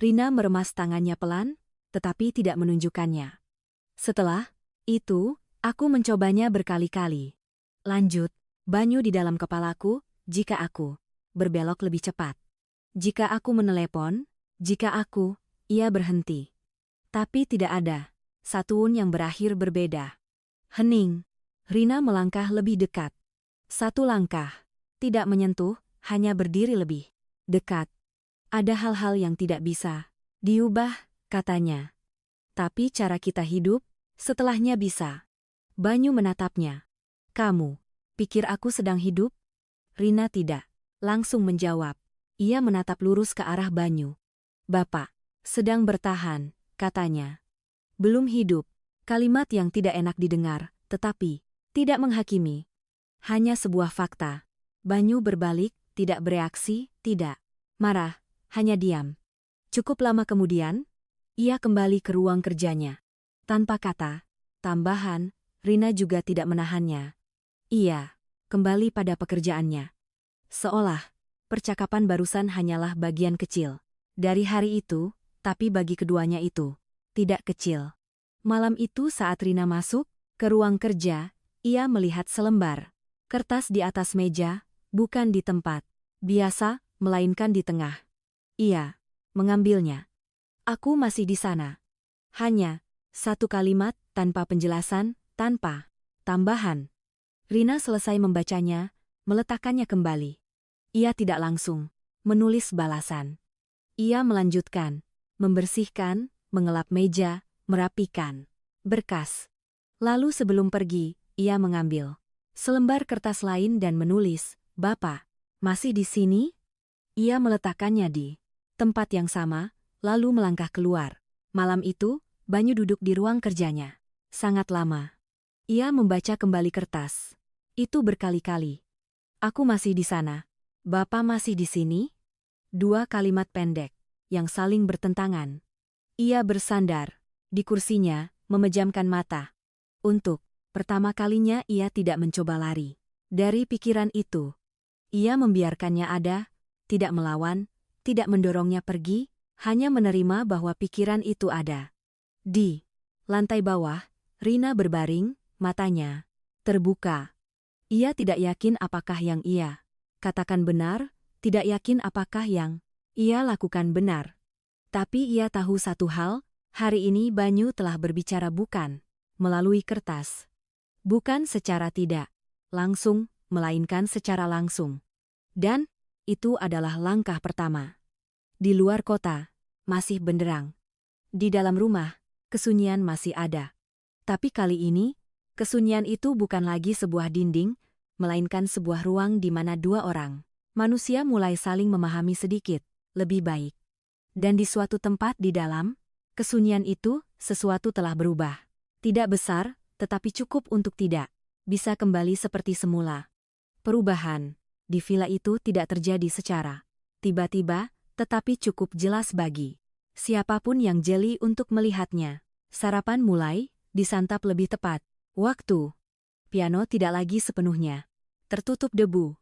Rina meremas tangannya pelan, tetapi tidak menunjukkannya. Setelah itu, aku mencobanya berkali-kali. Lanjut, Banyu di dalam kepalaku, jika aku berbelok lebih cepat. Jika aku menelepon, jika aku, ia berhenti. Tapi tidak ada satuun yang berakhir berbeda. Hening. Rina melangkah lebih dekat. 1 langkah. Tidak menyentuh, hanya berdiri lebih dekat. Ada hal-hal yang tidak bisa diubah, katanya. Tapi cara kita hidup, setelahnya bisa. Banyu menatapnya. Kamu pikir aku sedang hidup? Rina tidak langsung menjawab. Ia menatap lurus ke arah Banyu. Bapak sedang bertahan, katanya. Belum hidup. Kalimat yang tidak enak didengar, tetapi tidak menghakimi. Hanya sebuah fakta. Banyu berbalik, tidak bereaksi, tidak marah, hanya diam. Cukup lama kemudian, ia kembali ke ruang kerjanya. Tanpa kata tambahan, Rina juga tidak menahannya. Ia kembali pada pekerjaannya. Seolah percakapan barusan hanyalah bagian kecil dari hari itu, tapi bagi keduanya itu tidak kecil. Malam itu saat Rina masuk ke ruang kerja, ia melihat selembar kertas di atas meja, bukan di tempat biasa, melainkan di tengah. Ia mengambilnya. Aku masih di sana. Hanya 1 kalimat, tanpa penjelasan, tanpa tambahan. Rina selesai membacanya, meletakkannya kembali. Ia tidak langsung menulis balasan. Ia melanjutkan, membersihkan, mengelap meja, merapikan berkas. Lalu sebelum pergi, ia mengambil selembar kertas lain dan menulis, Bapak masih di sini? Ia meletakkannya di tempat yang sama, lalu melangkah keluar. Malam itu, Banyu duduk di ruang kerjanya. Sangat lama. Ia membaca kembali kertas. Itu berkali-kali. Aku masih di sana. Bapak masih di sini? 2 kalimat pendek, yang saling bertentangan. Ia bersandar di kursinya, memejamkan mata. Untuk pertama kalinya ia tidak mencoba lari dari pikiran itu. Ia membiarkannya ada, tidak melawan, tidak mendorongnya pergi, hanya menerima bahwa pikiran itu ada. Di lantai bawah, Rina berbaring, matanya terbuka. Ia tidak yakin apakah yang ia katakan benar, tidak yakin apakah yang ia lakukan benar. Tapi ia tahu satu hal, hari ini Banyu telah berbicara bukan melalui kertas. Bukan secara tidak langsung, melainkan secara langsung. Dan itu adalah langkah pertama. Di luar kota, masih benderang. Di dalam rumah, kesunyian masih ada. Tapi kali ini, kesunyian itu bukan lagi sebuah dinding, melainkan sebuah ruang di mana dua orang manusia mulai saling memahami sedikit lebih baik. Dan di suatu tempat di dalam kesunyian itu, sesuatu telah berubah. Tidak besar, tetapi cukup untuk tidak bisa kembali seperti semula. Perubahan di villa itu tidak terjadi secara tiba-tiba, tetapi cukup jelas bagi siapapun yang jeli untuk melihatnya. Sarapan mulai disantap lebih tepat waktu. Piano tidak lagi sepenuhnya tertutup debu.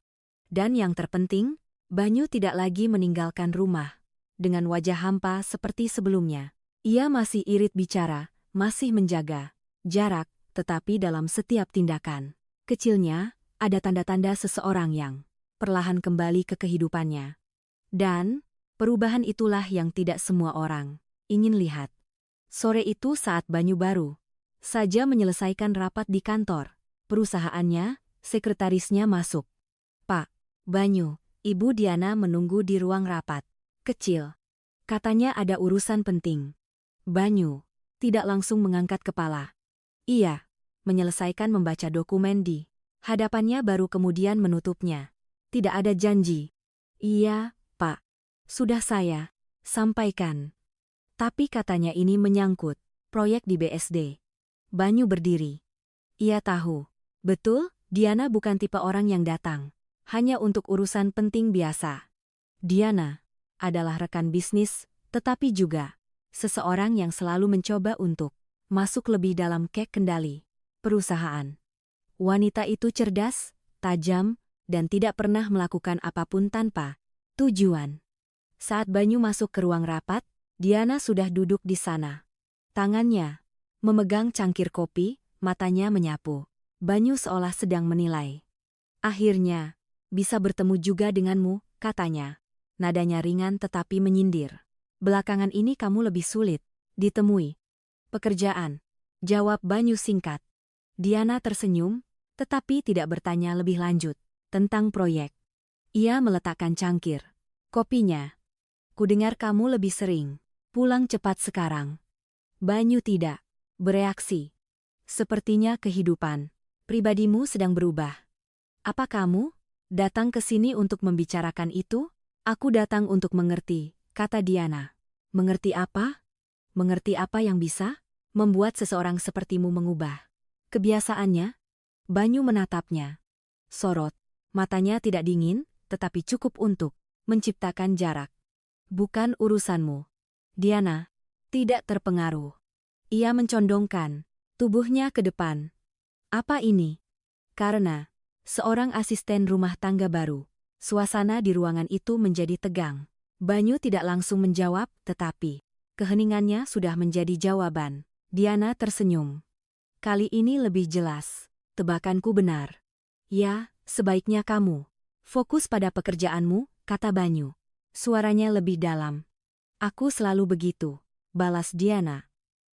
Dan yang terpenting, Banyu tidak lagi meninggalkan rumah dengan wajah hampa seperti sebelumnya. Ia masih irit bicara, masih menjaga jarak, tetapi dalam setiap tindakan kecilnya, ada tanda-tanda seseorang yang perlahan kembali ke kehidupannya. Dan perubahan itulah yang tidak semua orang ingin lihat. Sore itu saat Banyu baru saja menyelesaikan rapat di kantor perusahaannya, sekretarisnya masuk. "Pak Banyu, Ibu Diana menunggu di ruang rapat kecil. Katanya ada urusan penting." Banyu tidak langsung mengangkat kepala. Ia menyelesaikan membaca dokumen di hadapannya baru kemudian menutupnya. Tidak ada janji. "Iya, Pak. Sudah saya sampaikan." Tapi katanya ini menyangkut proyek di BSD. Banyu berdiri. Ia tahu betul, Diana bukan tipe orang yang datang hanya untuk urusan penting biasa. Diana adalah rekan bisnis, tetapi juga seseorang yang selalu mencoba untuk masuk lebih dalam kendali perusahaan. Wanita itu cerdas, tajam, dan tidak pernah melakukan apapun tanpa tujuan. Saat Banyu masuk ke ruang rapat, Diana sudah duduk di sana. Tangannya memegang cangkir kopi, matanya menyapu. Banyu seolah sedang menilai. "Akhirnya bisa bertemu juga denganmu," katanya. Nadanya ringan tetapi menyindir. "Belakangan ini kamu lebih sulit ditemui." "Pekerjaan," jawab Banyu singkat. Diana tersenyum, tetapi tidak bertanya lebih lanjut tentang proyek. Ia meletakkan cangkir kopinya. "Kudengar kamu lebih sering pulang cepat sekarang." Banyu tidak bereaksi. "Sepertinya kehidupan pribadimu sedang berubah." "Apa kamu datang ke sini untuk membicarakan itu?" "Aku datang untuk mengerti," kata Diana. "Mengerti apa?" "Mengerti apa yang bisa membuat seseorang sepertimu mengubah kebiasaannya?" Banyu menatapnya. Sorot matanya tidak dingin, tetapi cukup untuk menciptakan jarak. "Bukan urusanmu." Diana tidak terpengaruh. Ia mencondongkan tubuhnya ke depan. "Apa ini?" Karena seorang asisten rumah tangga baru, suasana di ruangan itu menjadi tegang. Banyu tidak langsung menjawab, tetapi keheningannya sudah menjadi jawaban. Diana tersenyum. "Kali ini lebih jelas. Tebakanku benar." "Ya, sebaiknya kamu fokus pada pekerjaanmu," kata Banyu. Suaranya lebih dalam. "Aku selalu begitu," balas Diana.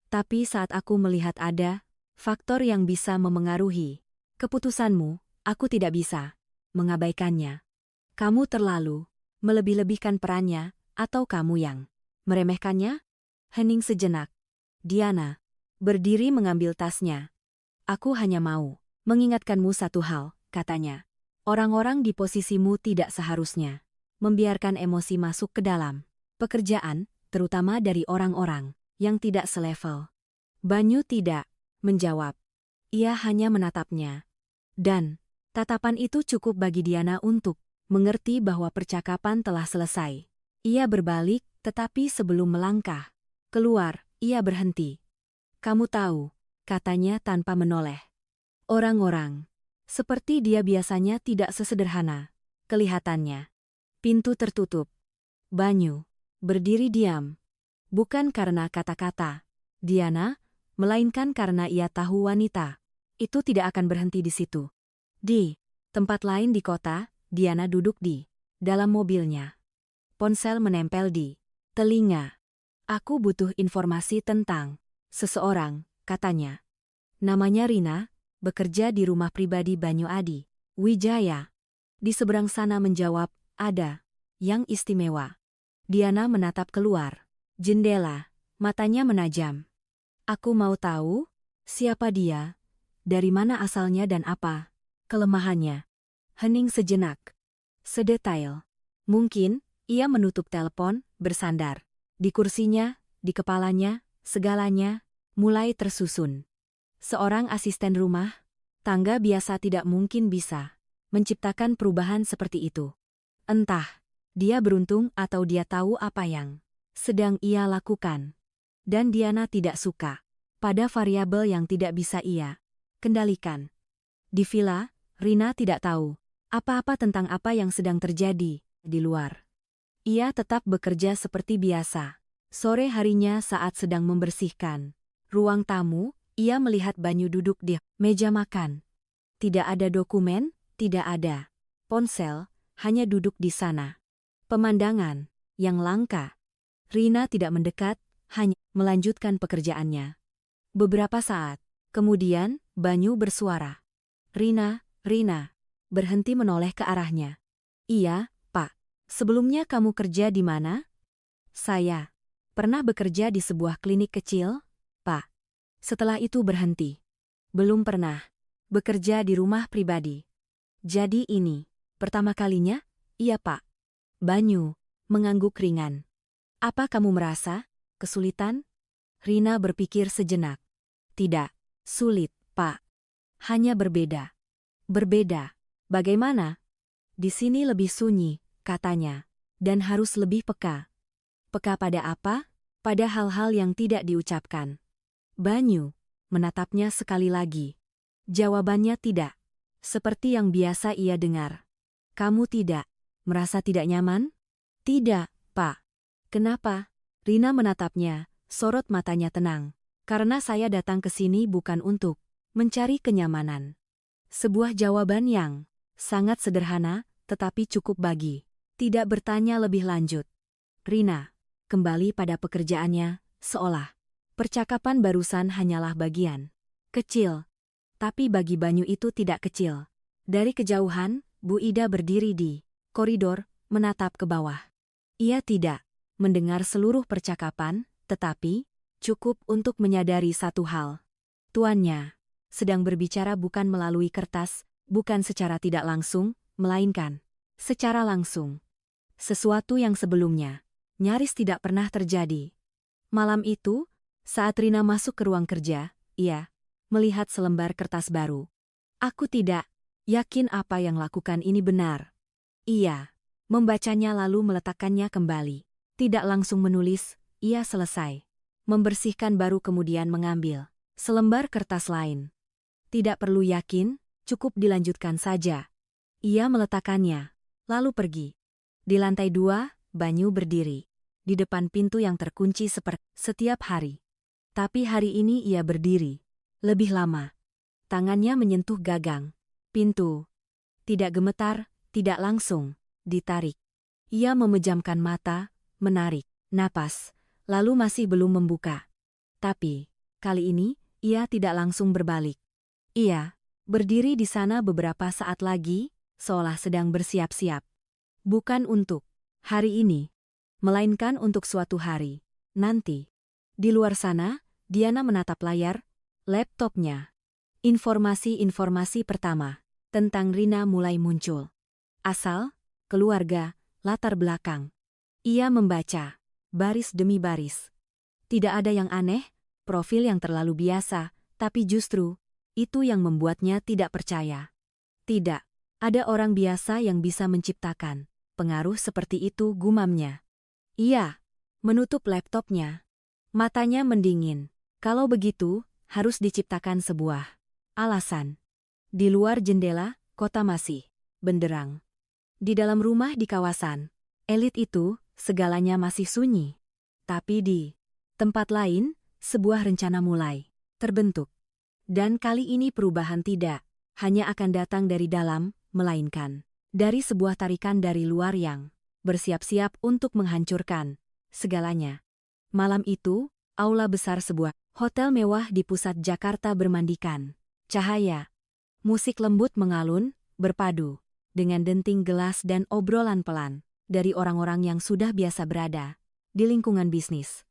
"Tapi saat aku melihat ada faktor yang bisa memengaruhi keputusanmu, aku tidak bisa mengabaikannya." "Kamu terlalu melebih-lebihkan perannya, atau kamu yang meremehkannya?" Hening sejenak. Diana berdiri mengambil tasnya. "Aku hanya mau mengingatkanmu satu hal," katanya. "Orang-orang di posisimu tidak seharusnya membiarkan emosi masuk ke dalam pekerjaan, terutama dari orang-orang yang tidak selevel." Banyu tidak menjawab. Ia hanya menatapnya. Dan tatapan itu cukup bagi Diana untuk mengerti bahwa percakapan telah selesai. Ia berbalik, tetapi sebelum melangkah keluar, ia berhenti. "Kamu tahu," katanya tanpa menoleh. "Orang-orang seperti dia biasanya tidak sesederhana kelihatannya." Pintu tertutup. Banyu berdiri diam. Bukan karena kata-kata Diana, melainkan karena ia tahu wanita Itu tidak akan berhenti di situ. Di tempat lain di kota, Diana duduk di dalam mobilnya. Ponsel menempel di telinga. Aku butuh informasi tentang seseorang, katanya. Namanya Rina, bekerja di rumah pribadi Banyu Adi Wijaya. Di seberang sana menjawab, ada yang istimewa. Diana menatap keluar jendela, matanya menajam. Aku mau tahu siapa dia, dari mana asalnya dan apa kelemahannya. Hening sejenak. Sedetail mungkin, ia menutup telepon, bersandar. Di kursinya, di kepalanya, segalanya mulai tersusun. Seorang asisten rumah tangga biasa tidak mungkin bisa menciptakan perubahan seperti itu. Entah dia beruntung atau dia tahu apa yang sedang ia lakukan. Dan Diana tidak suka pada variabel yang tidak bisa ia kendalikan. Di villa, Rina tidak tahu apa-apa tentang apa yang sedang terjadi di luar. Ia tetap bekerja seperti biasa. Sore harinya saat sedang membersihkan ruang tamu, ia melihat Banyu duduk di meja makan. Tidak ada dokumen, tidak ada ponsel, hanya duduk di sana. Pemandangan yang langka. Rina tidak mendekat, hanya melanjutkan pekerjaannya. Beberapa saat kemudian, Banyu bersuara. Rina, Rina. Berhenti menoleh ke arahnya. Iya, Pak. Sebelumnya kamu kerja di mana? Saya pernah bekerja di sebuah klinik kecil, Pak. Setelah itu berhenti. Belum pernah bekerja di rumah pribadi. Jadi ini pertama kalinya? Iya, Pak. Banyu mengangguk ringan. Apa kamu merasa kesulitan? Rina berpikir sejenak. Tidak sulit, Pak. Hanya berbeda. Berbeda. Bagaimana? Di sini lebih sunyi, katanya. Dan harus lebih peka. Peka pada apa? Pada hal-hal yang tidak diucapkan. Banyu menatapnya sekali lagi. Jawabannya tidak. Seperti yang biasa ia dengar. Kamu tidak merasa tidak nyaman? Tidak, Pak. Kenapa? Rina menatapnya, sorot matanya tenang. Karena saya datang ke sini bukan untuk mencari kenyamanan. Sebuah jawaban yang sangat sederhana, tetapi cukup bagi tidak bertanya lebih lanjut. Rina kembali pada pekerjaannya, seolah percakapan barusan hanyalah bagian kecil. Tapi bagi Banyu itu tidak kecil. Dari kejauhan, Bu Ida berdiri di koridor, menatap ke bawah. Ia tidak mendengar seluruh percakapan, tetapi cukup untuk menyadari satu hal. Tuannya sedang berbicara bukan melalui kertas, bukan secara tidak langsung, melainkan secara langsung. Sesuatu yang sebelumnya nyaris tidak pernah terjadi. Malam itu, saat Rina masuk ke ruang kerja, ia melihat selembar kertas baru. Aku tidak yakin apa yang lakukan ini benar. Ia membacanya lalu meletakkannya kembali. Tidak langsung menulis, ia selesai membersihkan baru kemudian mengambil selembar kertas lain. Tidak perlu yakin, cukup dilanjutkan saja. Ia meletakkannya, lalu pergi. Di lantai 2, Banyu berdiri di depan pintu yang terkunci seperti setiap hari. Tapi hari ini ia berdiri lebih lama. Tangannya menyentuh gagang pintu. Tidak gemetar, tidak langsung ditarik. Ia memejamkan mata, menarik napas, lalu masih belum membuka. Tapi kali ini ia tidak langsung berbalik. Ia berdiri di sana beberapa saat lagi, seolah sedang bersiap-siap. Bukan untuk hari ini, melainkan untuk suatu hari nanti. Di luar sana, Diana menatap layar laptopnya. Informasi-informasi pertama tentang Rina mulai muncul. Asal, keluarga, latar belakang. Ia membaca baris demi baris. Tidak ada yang aneh, profil yang terlalu biasa, tapi justru itu yang membuatnya tidak percaya. Tidak ada orang biasa yang bisa menciptakan pengaruh seperti itu, gumamnya. Ia menutup laptopnya. Matanya mendingin. Kalau begitu, harus diciptakan sebuah alasan. Di luar jendela, kota masih benderang. Di dalam rumah di kawasan elit itu, segalanya masih sunyi. Tapi di tempat lain, sebuah rencana mulai terbentuk. Dan kali ini perubahan tidak hanya akan datang dari dalam, melainkan dari sebuah tarikan dari luar yang bersiap-siap untuk menghancurkan segalanya. Malam itu, aula besar sebuah hotel mewah di pusat Jakarta bermandikan cahaya. Musik lembut mengalun, berpadu dengan denting gelas dan obrolan pelan dari orang-orang yang sudah biasa berada di lingkungan bisnis.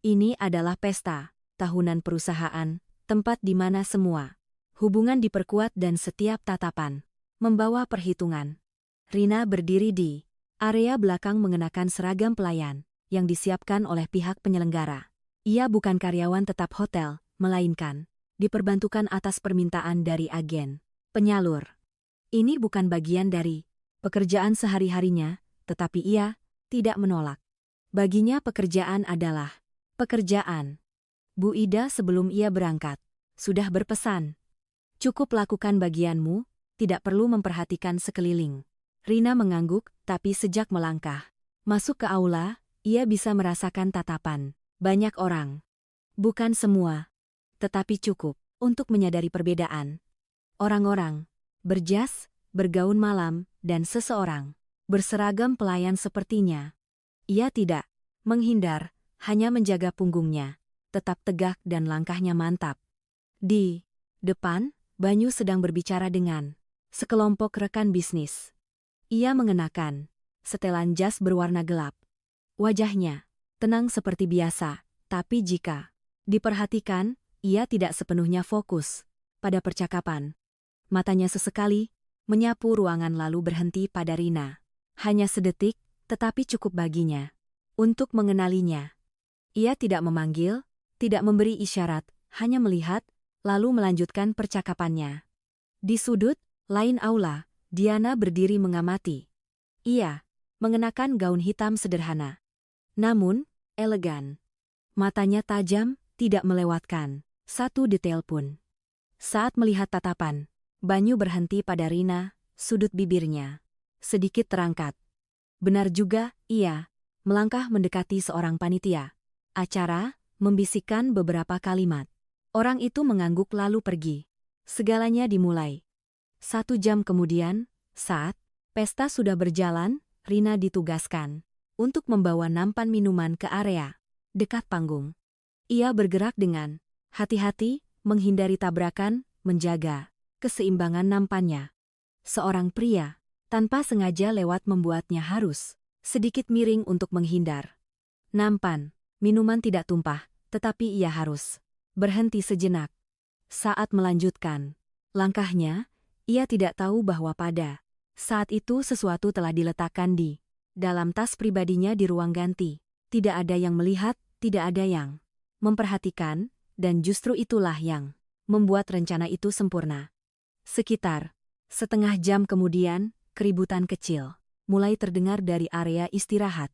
Ini adalah pesta tahunan perusahaan, tempat di mana semua hubungan diperkuat dan setiap tatapan membawa perhitungan. Rina berdiri di area belakang mengenakan seragam pelayan yang disiapkan oleh pihak penyelenggara. Ia bukan karyawan tetap hotel, melainkan diperbantukan atas permintaan dari agen penyalur. Ini bukan bagian dari pekerjaan sehari-harinya, tetapi ia tidak menolak. Baginya pekerjaan adalah pekerjaan. Bu Ida sebelum ia berangkat sudah berpesan, "Cukup lakukan bagianmu, tidak perlu memperhatikan sekeliling." Rina mengangguk, tapi sejak melangkah masuk ke aula, ia bisa merasakan tatapan banyak orang. Bukan semua, tetapi cukup untuk menyadari perbedaan. Orang-orang berjas, bergaun malam, dan seseorang berseragam pelayan sepertinya. Ia tidak menghindar, hanya menjaga punggungnya tetap tegak dan langkahnya mantap. Di depan, Banyu sedang berbicara dengan sekelompok rekan bisnis. Ia mengenakan setelan jas berwarna gelap. Wajahnya tenang seperti biasa, tapi jika diperhatikan, ia tidak sepenuhnya fokus pada percakapan. Matanya sesekali menyapu ruangan lalu berhenti pada Rina. Hanya sedetik, tetapi cukup baginya untuk mengenalinya. Ia tidak memanggil, tidak memberi isyarat, hanya melihat, lalu melanjutkan percakapannya. Di sudut lain aula, Diana berdiri mengamati. Ia mengenakan gaun hitam sederhana, namun elegan. Matanya tajam, tidak melewatkan satu detail pun. Saat melihat tatapan, Banyu berhenti pada Rina, sudut bibirnya sedikit terangkat. Benar juga, ia melangkah mendekati seorang panitia acara, membisikkan beberapa kalimat. Orang itu mengangguk lalu pergi. Segalanya dimulai. 1 jam kemudian, saat pesta sudah berjalan, Rina ditugaskan untuk membawa nampan minuman ke area dekat panggung. Ia bergerak dengan hati-hati, menghindari tabrakan, menjaga keseimbangan nampannya. Seorang pria, tanpa sengaja lewat membuatnya harus sedikit miring untuk menghindar. Nampan minuman tidak tumpah, tetapi ia harus berhenti sejenak. Saat melanjutkan langkahnya, ia tidak tahu bahwa pada saat itu sesuatu telah diletakkan di dalam tas pribadinya di ruang ganti. Tidak ada yang melihat, tidak ada yang memperhatikan, dan justru itulah yang membuat rencana itu sempurna. Sekitar setengah jam kemudian, keributan kecil mulai terdengar dari area istirahat.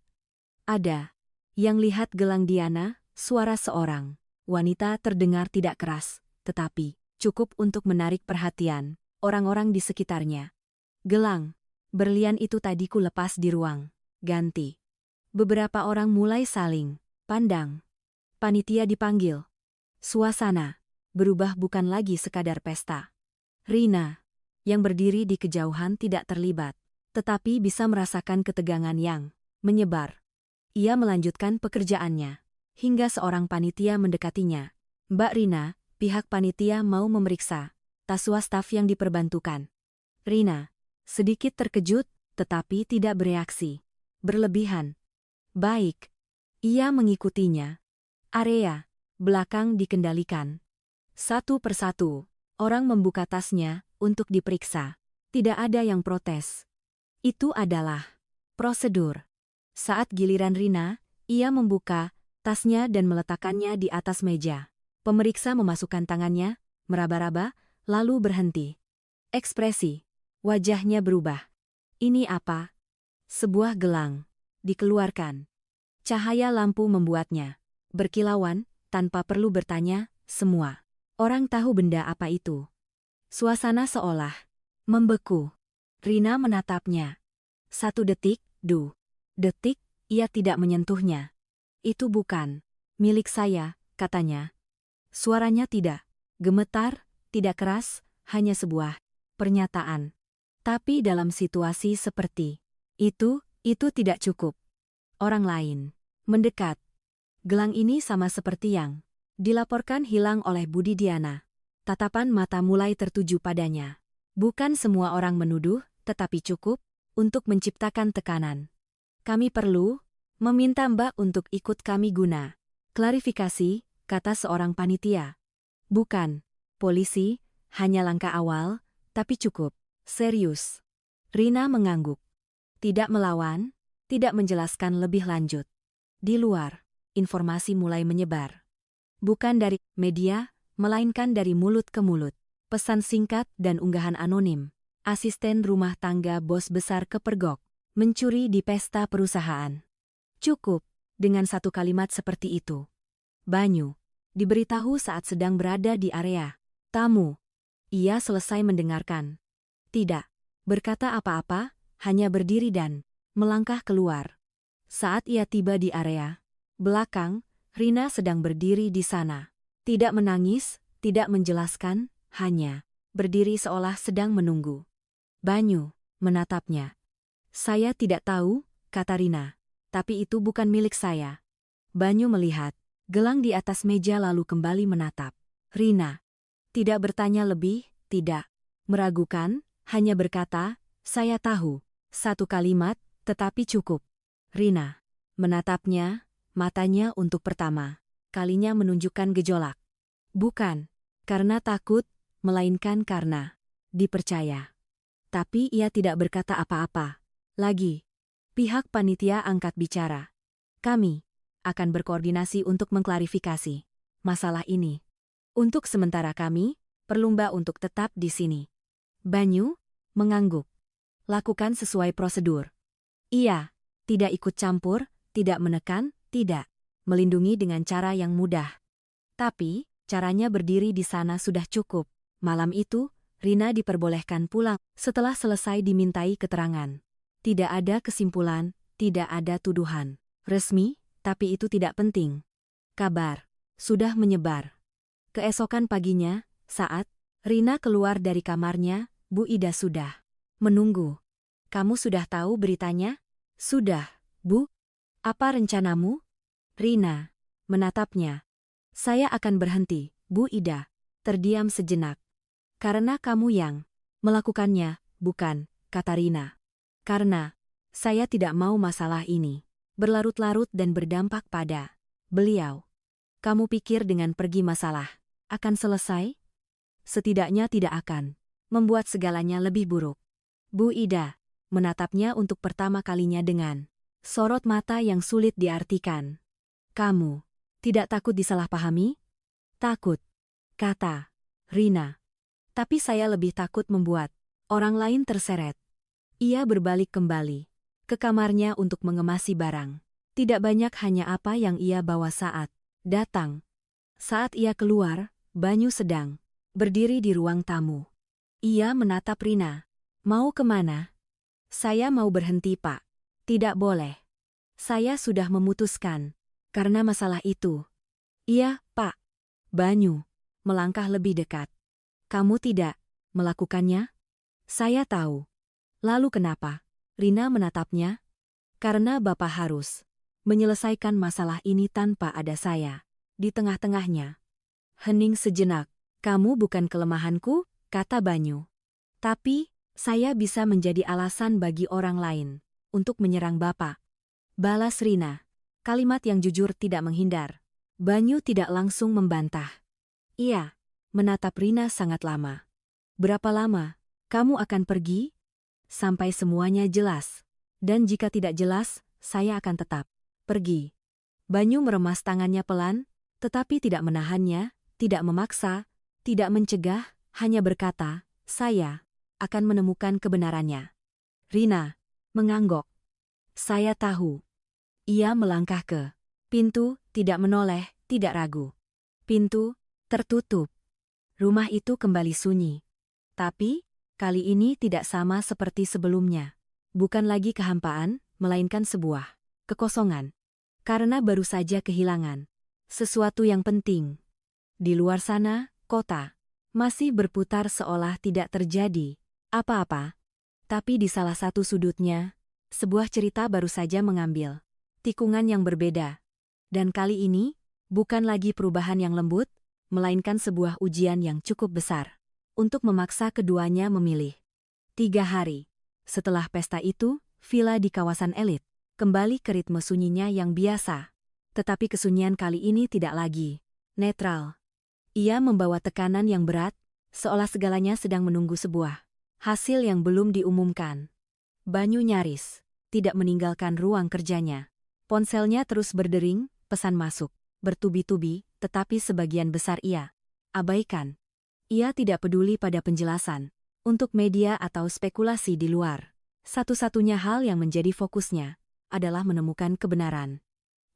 Ada yang lihat gelang Diana, suara seorang wanita terdengar tidak keras, tetapi cukup untuk menarik perhatian orang-orang di sekitarnya. Gelang berlian itu tadi ku lepas di ruang ganti. Beberapa orang mulai saling pandang. Panitia dipanggil. Suasana berubah, bukan lagi sekadar pesta. Rina, yang berdiri di kejauhan tidak terlibat, tetapi bisa merasakan ketegangan yang menyebar. Ia melanjutkan pekerjaannya, hingga seorang panitia mendekatinya. "Mbak Rina, pihak panitia mau memeriksa tas staf yang diperbantukan." Rina sedikit terkejut, tetapi tidak bereaksi berlebihan. "Baik." Ia mengikutinya. Area belakang dikendalikan. Satu persatu, orang membuka tasnya untuk diperiksa. Tidak ada yang protes. Itu adalah prosedur. Saat giliran Rina, ia membuka tasnya dan meletakkannya di atas meja. Pemeriksa memasukkan tangannya, meraba-raba, lalu berhenti. Ekspresi wajahnya berubah. "Ini apa?" "Sebuah gelang." Dikeluarkan. Cahaya lampu membuatnya berkilauan, tanpa perlu bertanya, semua orang tahu benda apa itu. Suasana seolah membeku. Rina menatapnya. 1 detik, 2 detik, ia tidak menyentuhnya. "Itu bukan milik saya," katanya. Suaranya tidak Gemetar, tidak keras, hanya sebuah pernyataan. Tapi dalam situasi seperti itu tidak cukup. Orang lain mendekat. Gelang ini sama seperti yang dilaporkan hilang oleh Budi Diana. Tatapan mata mulai tertuju padanya. Bukan semua orang menuduh, tetapi cukup untuk menciptakan tekanan. Kami perlu meminta Mbak untuk ikut kami guna klarifikasi, kata seorang panitia. Bukan polisi, hanya langkah awal, tapi cukup serius. Rina mengangguk. Tidak melawan, tidak menjelaskan lebih lanjut. Di luar, informasi mulai menyebar. Bukan dari media, melainkan dari mulut ke mulut. Pesan singkat dan unggahan anonim. Asisten rumah tangga bos besar kepergok. Mencuri di pesta perusahaan. Cukup dengan satu kalimat seperti itu. Banyu diberitahu saat sedang berada di area tamu. Ia selesai mendengarkan. Tidak berkata apa-apa, hanya berdiri dan melangkah keluar. Saat ia tiba di area belakang, Rina sedang berdiri di sana. Tidak menangis, tidak menjelaskan, hanya berdiri seolah sedang menunggu. Banyu menatapnya. Saya tidak tahu, kata Rina. Tapi itu bukan milik saya. Banyu melihat gelang di atas meja lalu kembali menatap Rina. Tidak bertanya lebih, tidak meragukan, hanya berkata, saya tahu. Satu kalimat, tetapi cukup. Rina menatapnya, matanya untuk pertama kalinya menunjukkan gejolak. Bukan karena takut, melainkan karena dipercaya. Tapi ia tidak berkata apa-apa. Lagi. Pihak panitia angkat bicara. Kami akan berkoordinasi untuk mengklarifikasi masalah ini. Untuk sementara kami, perlumba untuk tetap di sini. Banyu mengangguk. Lakukan sesuai prosedur. Ia tidak ikut campur, tidak menekan, tidak melindungi dengan cara yang mudah. Tapi, caranya berdiri di sana sudah cukup. Malam itu, Rina diperbolehkan pulang setelah selesai dimintai keterangan. Tidak ada kesimpulan, tidak ada tuduhan resmi, tapi itu tidak penting. Kabar sudah menyebar. Keesokan paginya, saat Rina keluar dari kamarnya, Bu Ida sudah menunggu. Kamu sudah tahu beritanya? Sudah, Bu. Apa rencanamu? Rina menatapnya. Saya akan berhenti, Bu Ida. Terdiam sejenak. Karena kamu yang melakukannya, bukan, kata Rina. Karena saya tidak mau masalah ini berlarut-larut dan berdampak pada beliau. Kamu pikir dengan pergi masalah akan selesai? Setidaknya tidak akan membuat segalanya lebih buruk. Bu Ida menatapnya untuk pertama kalinya dengan sorot mata yang sulit diartikan. Kamu tidak takut disalahpahami? Takut, kata Rina. Tapi saya lebih takut membuat orang lain terseret. Ia berbalik kembali ke kamarnya untuk mengemasi barang. Tidak banyak, hanya apa yang ia bawa saat datang. Saat ia keluar, Banyu sedang berdiri di ruang tamu. Ia menatap Rina. Mau kemana? Saya mau berhenti, Pak. Tidak boleh. Saya sudah memutuskan. Karena masalah itu. Iya, Pak. Banyu melangkah lebih dekat. Kamu tidak melakukannya? Saya tahu. Lalu kenapa? Rina menatapnya. Karena Bapak harus menyelesaikan masalah ini tanpa ada saya di tengah-tengahnya. Hening sejenak. Kamu bukan kelemahanku, kata Banyu. Tapi, saya bisa menjadi alasan bagi orang lain untuk menyerang Bapak. Balas Rina. Kalimat yang jujur, tidak menghindar. Banyu tidak langsung membantah. Ia menatap Rina sangat lama. Berapa lama kamu akan pergi? Sampai semuanya jelas. Dan jika tidak jelas, saya akan tetap pergi. Banyu meremas tangannya pelan, tetapi tidak menahannya, tidak memaksa, tidak mencegah, hanya berkata, saya akan menemukan kebenarannya. Rina mengangguk. Saya tahu. Ia melangkah ke pintu, tidak menoleh, tidak ragu. Pintu tertutup. Rumah itu kembali sunyi. Tapi, kali ini tidak sama seperti sebelumnya. Bukan lagi kehampaan, melainkan sebuah kekosongan. Karena baru saja kehilangan sesuatu yang penting. Di luar sana, kota Masih berputar seolah tidak terjadi apa-apa. Tapi di salah satu sudutnya, sebuah cerita baru saja mengambil tikungan yang berbeda. Dan kali ini, bukan lagi perubahan yang lembut, melainkan sebuah ujian yang cukup besar untuk memaksa keduanya memilih. 3 hari setelah pesta itu, villa di kawasan elit kembali ke ritme sunyinya yang biasa. Tetapi kesunyian kali ini tidak lagi netral. Ia membawa tekanan yang berat, seolah segalanya sedang menunggu sebuah hasil yang belum diumumkan. Banyu nyaris tidak meninggalkan ruang kerjanya. Ponselnya terus berdering, pesan masuk bertubi-tubi, tetapi sebagian besar ia abaikan. Ia tidak peduli pada penjelasan untuk media atau spekulasi di luar. Satu-satunya hal yang menjadi fokusnya adalah menemukan kebenaran.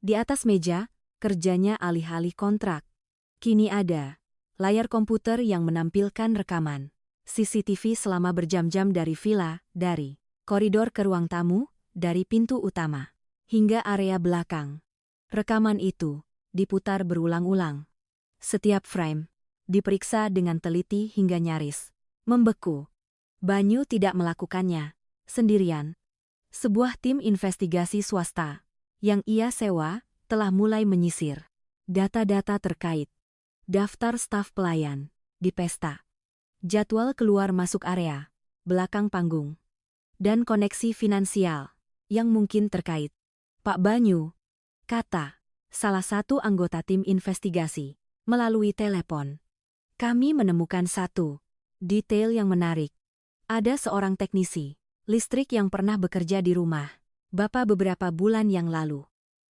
Di atas meja, kerjanya alih-alih kontrak. Kini ada layar komputer yang menampilkan rekaman CCTV selama berjam-jam dari villa, dari koridor ke ruang tamu, dari pintu utama hingga area belakang. Rekaman itu diputar berulang-ulang. Setiap frame diperiksa dengan teliti hingga nyaris membeku. Banyu tidak melakukannya sendirian. Sebuah tim investigasi swasta yang ia sewa telah mulai menyisir data-data terkait daftar staf pelayan di pesta, jadwal keluar masuk area, belakang panggung, dan koneksi finansial yang mungkin terkait. Pak Banyu, kata salah satu anggota tim investigasi melalui telepon. Kami menemukan satu detail yang menarik. Ada seorang teknisi listrik yang pernah bekerja di rumah Bapak beberapa bulan yang lalu.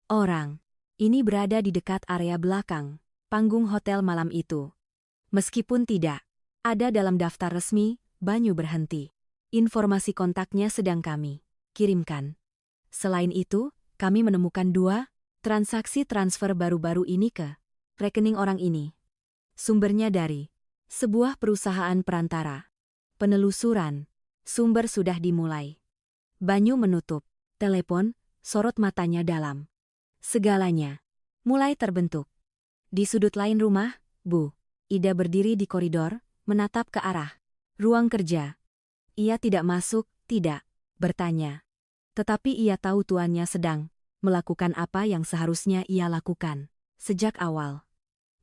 Orang ini berada di dekat area belakang panggung hotel malam itu. Meskipun tidak ada dalam daftar resmi, Banyu berhenti. Informasi kontaknya sedang kami kirimkan. Selain itu, kami menemukan 2 transaksi transfer baru-baru ini ke rekening orang ini. Sumbernya dari sebuah perusahaan perantara. Penelusuran sumber sudah dimulai. Banyu menutup telepon, sorot matanya dalam. Segalanya mulai terbentuk. Di sudut lain rumah, Bu Ida berdiri di koridor, menatap ke arah ruang kerja. Ia tidak masuk, tidak bertanya. Tetapi ia tahu tuannya sedang melakukan apa yang seharusnya ia lakukan sejak awal.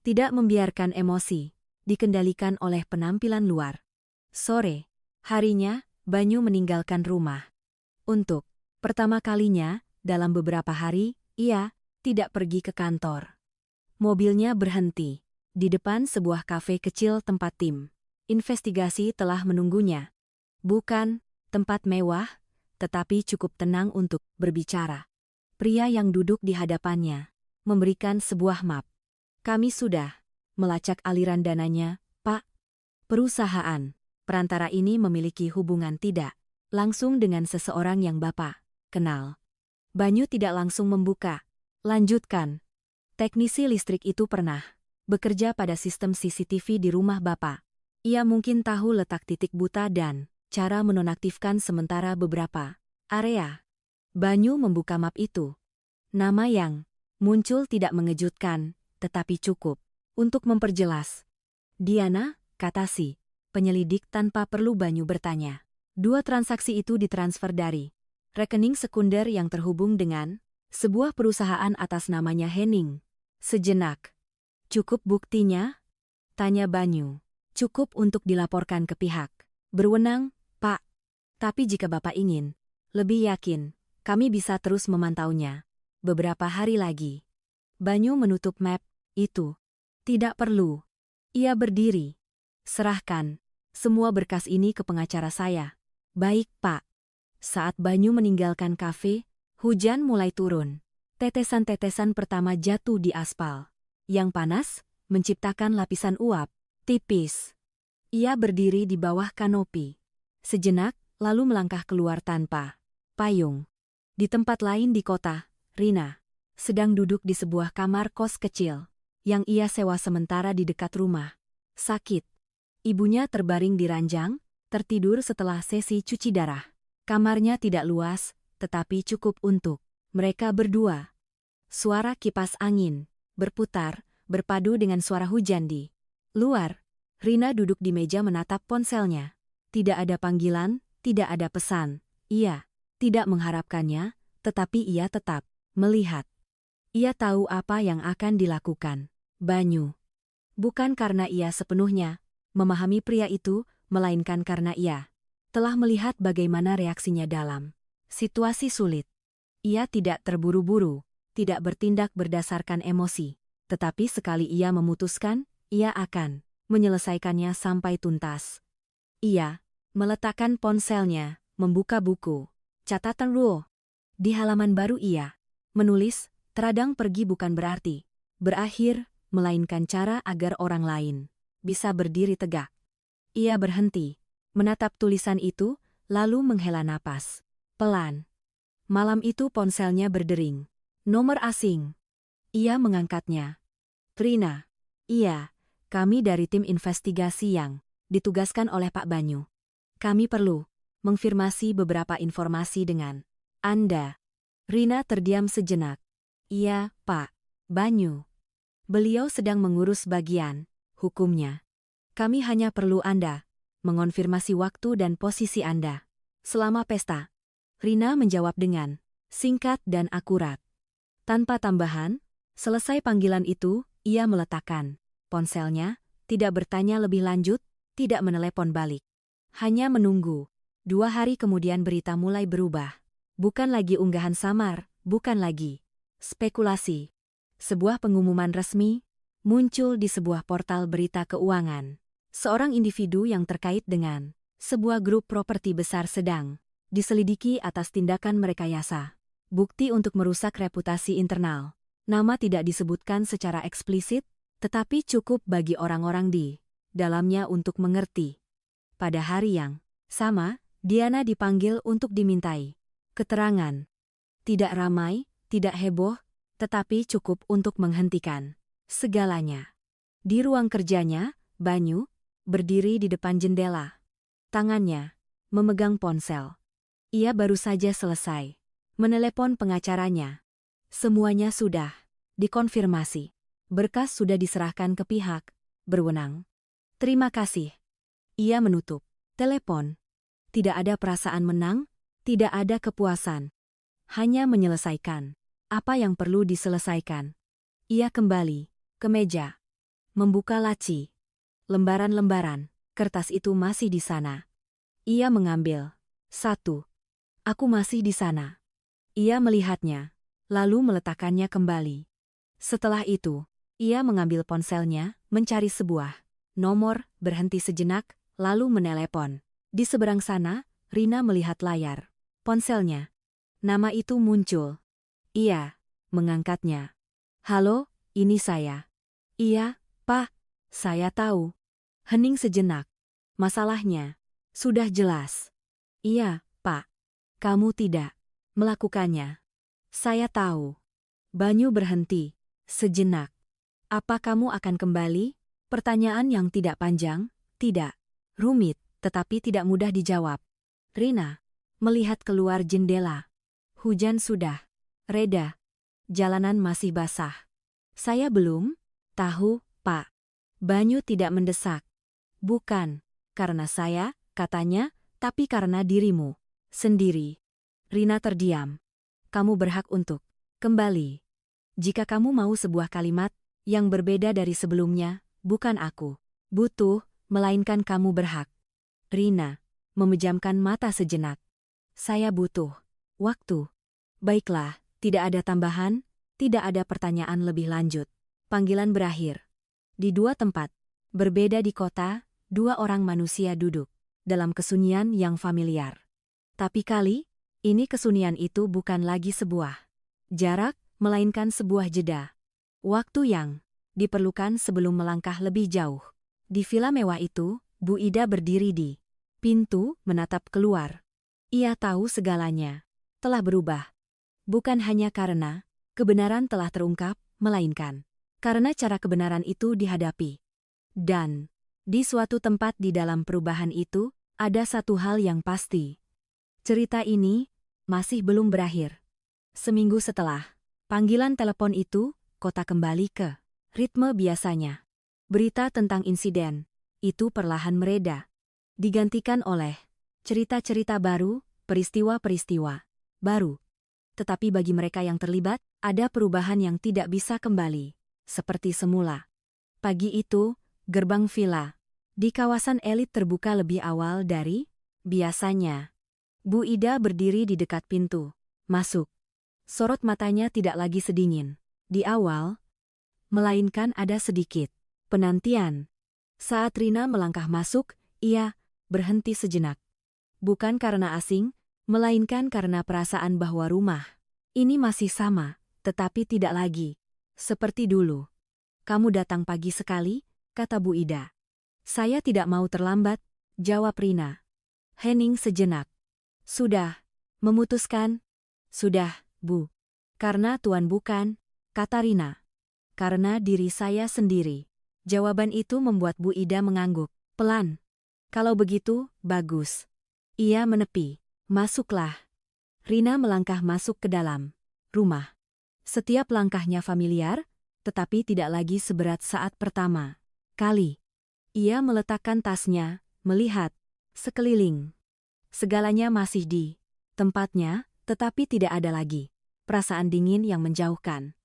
Tidak membiarkan emosi dikendalikan oleh penampilan luar. Sore harinya, Banyu meninggalkan rumah. Untuk pertama kalinya dalam beberapa hari, ia tidak pergi ke kantor. Mobilnya berhenti di depan sebuah kafe kecil tempat tim investigasi telah menunggunya. Bukan tempat mewah, tetapi cukup tenang untuk berbicara. Pria yang duduk di hadapannya memberikan sebuah map. Kami sudah melacak aliran dananya, Pak. Perusahaan perantara ini memiliki hubungan tidak langsung dengan seseorang yang Bapak kenal. Banyu tidak langsung membuka. Lanjutkan. Teknisi listrik itu pernah bekerja pada sistem CCTV di rumah Bapak. Ia mungkin tahu letak titik buta dan cara menonaktifkan sementara beberapa area. Banyu membuka map itu. Nama yang muncul tidak mengejutkan, tetapi cukup untuk memperjelas. Diana, kata si penyelidik tanpa perlu Banyu bertanya. 2 transaksi itu ditransfer dari rekening sekunder yang terhubung dengan sebuah perusahaan atas namanya Henning. Sejenak. Cukup buktinya? Tanya Banyu. Cukup untuk dilaporkan ke pihak berwenang, Pak. Tapi jika Bapak ingin lebih yakin, kami bisa terus memantaunya beberapa hari lagi. Banyu menutup map itu. Tidak perlu. Ia berdiri. Serahkan semua berkas ini ke pengacara saya. Baik, Pak. Saat Banyu meninggalkan kafe, hujan mulai turun. Tetesan-tetesan pertama jatuh di aspal. Yang panas, menciptakan lapisan uap tipis. Ia berdiri di bawah kanopi. Sejenak, lalu melangkah keluar tanpa payung. Di tempat lain di kota, Rina sedang duduk di sebuah kamar kos kecil yang ia sewa sementara di dekat rumah. Sakit. Ibunya terbaring di ranjang, tertidur setelah sesi cuci darah. Kamarnya tidak luas, tetapi cukup untuk mereka berdua. Suara kipas angin berputar, berpadu dengan suara hujan di luar. Rina duduk di meja menatap ponselnya. Tidak ada panggilan, tidak ada pesan. Ia tidak mengharapkannya, tetapi ia tetap melihat. Ia tahu apa yang akan dilakukan Banyu. Bukan karena ia sepenuhnya memahami pria itu, melainkan karena ia telah melihat bagaimana reaksinya dalam situasi sulit. Ia tidak terburu-buru, tidak bertindak berdasarkan emosi. Tetapi sekali ia memutuskan, ia akan menyelesaikannya sampai tuntas. Ia meletakkan ponselnya, membuka buku catatan Ruo. Di halaman baru ia menulis, "Teradang pergi bukan berarti berakhir, melainkan cara agar orang lain bisa berdiri tegak." Ia berhenti, menatap tulisan itu, lalu menghela napas pelan. Malam itu ponselnya berdering. Nomor asing. Ia mengangkatnya. "Rina." "Iya, kami dari tim investigasi yang ditugaskan oleh Pak Banyu. Kami perlu mengfirmasi beberapa informasi dengan Anda." Rina terdiam sejenak. "Iya, Pak Banyu. Beliau sedang mengurus bagian hukumnya. Kami hanya perlu Anda mengonfirmasi waktu dan posisi Anda selama pesta." Rina menjawab dengan singkat dan akurat. Tanpa tambahan, selesai panggilan itu, ia meletakkan ponselnya, tidak bertanya lebih lanjut, tidak menelepon balik. Hanya menunggu. 2 hari kemudian berita mulai berubah. Bukan lagi unggahan samar, bukan lagi spekulasi. Sebuah pengumuman resmi muncul di sebuah portal berita keuangan. Seorang individu yang terkait dengan sebuah grup properti besar sedang diselidiki atas tindakan merekayasa bukti untuk merusak reputasi internal. Nama tidak disebutkan secara eksplisit, tetapi cukup bagi orang-orang di dalamnya untuk mengerti. Pada hari yang sama, Diana dipanggil untuk dimintai keterangan. Tidak ramai, tidak heboh, tetapi cukup untuk menghentikan segalanya. Di ruang kerjanya, Banyu berdiri di depan jendela. Tangannya memegang ponsel. Ia baru saja selesai menelepon pengacaranya. Semuanya sudah dikonfirmasi. Berkas sudah diserahkan ke pihak berwenang. "Terima kasih." Ia menutup telepon. Tidak ada perasaan menang, tidak ada kepuasan. Hanya menyelesaikan apa yang perlu diselesaikan. Ia kembali ke meja, membuka laci. Lembaran-lembaran kertas itu masih di sana. Ia mengambil satu. "Aku masih di sana." Ia melihatnya, lalu meletakkannya kembali. Setelah itu, ia mengambil ponselnya, mencari sebuah nomor, berhenti sejenak, lalu menelepon. Di seberang sana, Rina melihat layar ponselnya. Nama itu muncul. Ia mengangkatnya. "Halo, ini saya." "Iya, Pak, saya tahu." Hening sejenak. "Masalahnya sudah jelas." "Iya, Pak. Kamu tidak melakukannya." "Saya tahu." Banyu berhenti sejenak. "Apa kamu akan kembali?" Pertanyaan yang tidak panjang, tidak rumit, tetapi tidak mudah dijawab. Rina melihat keluar jendela. Hujan sudah reda. Jalanan masih basah. "Saya belum tahu, Pak." Banyu tidak mendesak. "Bukan karena saya," katanya, "tapi karena dirimu sendiri." Rina terdiam. "Kamu berhak untuk kembali. Jika kamu mau sebuah kalimat yang berbeda dari sebelumnya, bukan aku butuh, melainkan kamu berhak." Rina memejamkan mata sejenak. "Saya butuh waktu." "Baiklah, tidak ada tambahan, tidak ada pertanyaan lebih lanjut." Panggilan berakhir. Di 2 tempat berbeda di kota, 2 orang manusia duduk dalam kesunyian yang familiar. Tapi kali ini kesunyian itu bukan lagi sebuah jarak, melainkan sebuah jeda. Waktu yang diperlukan sebelum melangkah lebih jauh. Di villa mewah itu, Bu Ida berdiri di pintu, menatap keluar. Ia tahu segalanya telah berubah. Bukan hanya karena kebenaran telah terungkap, melainkan karena cara kebenaran itu dihadapi. Dan di suatu tempat di dalam perubahan itu, ada satu hal yang pasti. Cerita ini masih belum berakhir. Seminggu setelah panggilan telepon itu, kota kembali ke ritme biasanya. Berita tentang insiden itu perlahan mereda. Digantikan oleh cerita-cerita baru, peristiwa-peristiwa baru. Tetapi bagi mereka yang terlibat, ada perubahan yang tidak bisa kembali seperti semula. Pagi itu, gerbang villa di kawasan elit terbuka lebih awal dari biasanya. Bu Ida berdiri di dekat pintu masuk. Sorot matanya tidak lagi sedingin di awal, melainkan ada sedikit penantian. Saat Rina melangkah masuk, ia berhenti sejenak. Bukan karena asing, melainkan karena perasaan bahwa rumah ini masih sama, tetapi tidak lagi seperti dulu. Kamu datang pagi sekali, kata Bu Ida. Saya tidak mau terlambat, jawab Rina. Hening sejenak. Sudah, memutuskan? Sudah, Bu. Karena Tuan bukan, kata Rina. Karena diri saya sendiri. Jawaban itu membuat Bu Ida mengangguk, pelan. Kalau begitu, bagus. Ia menepi. Masuklah. Rina melangkah masuk ke dalam rumah. Setiap langkahnya familiar, tetapi tidak lagi seberat saat pertama kali. Ia meletakkan tasnya, melihat sekeliling. Segalanya masih di tempatnya, tetapi tidak ada lagi perasaan dingin yang menjauhkan.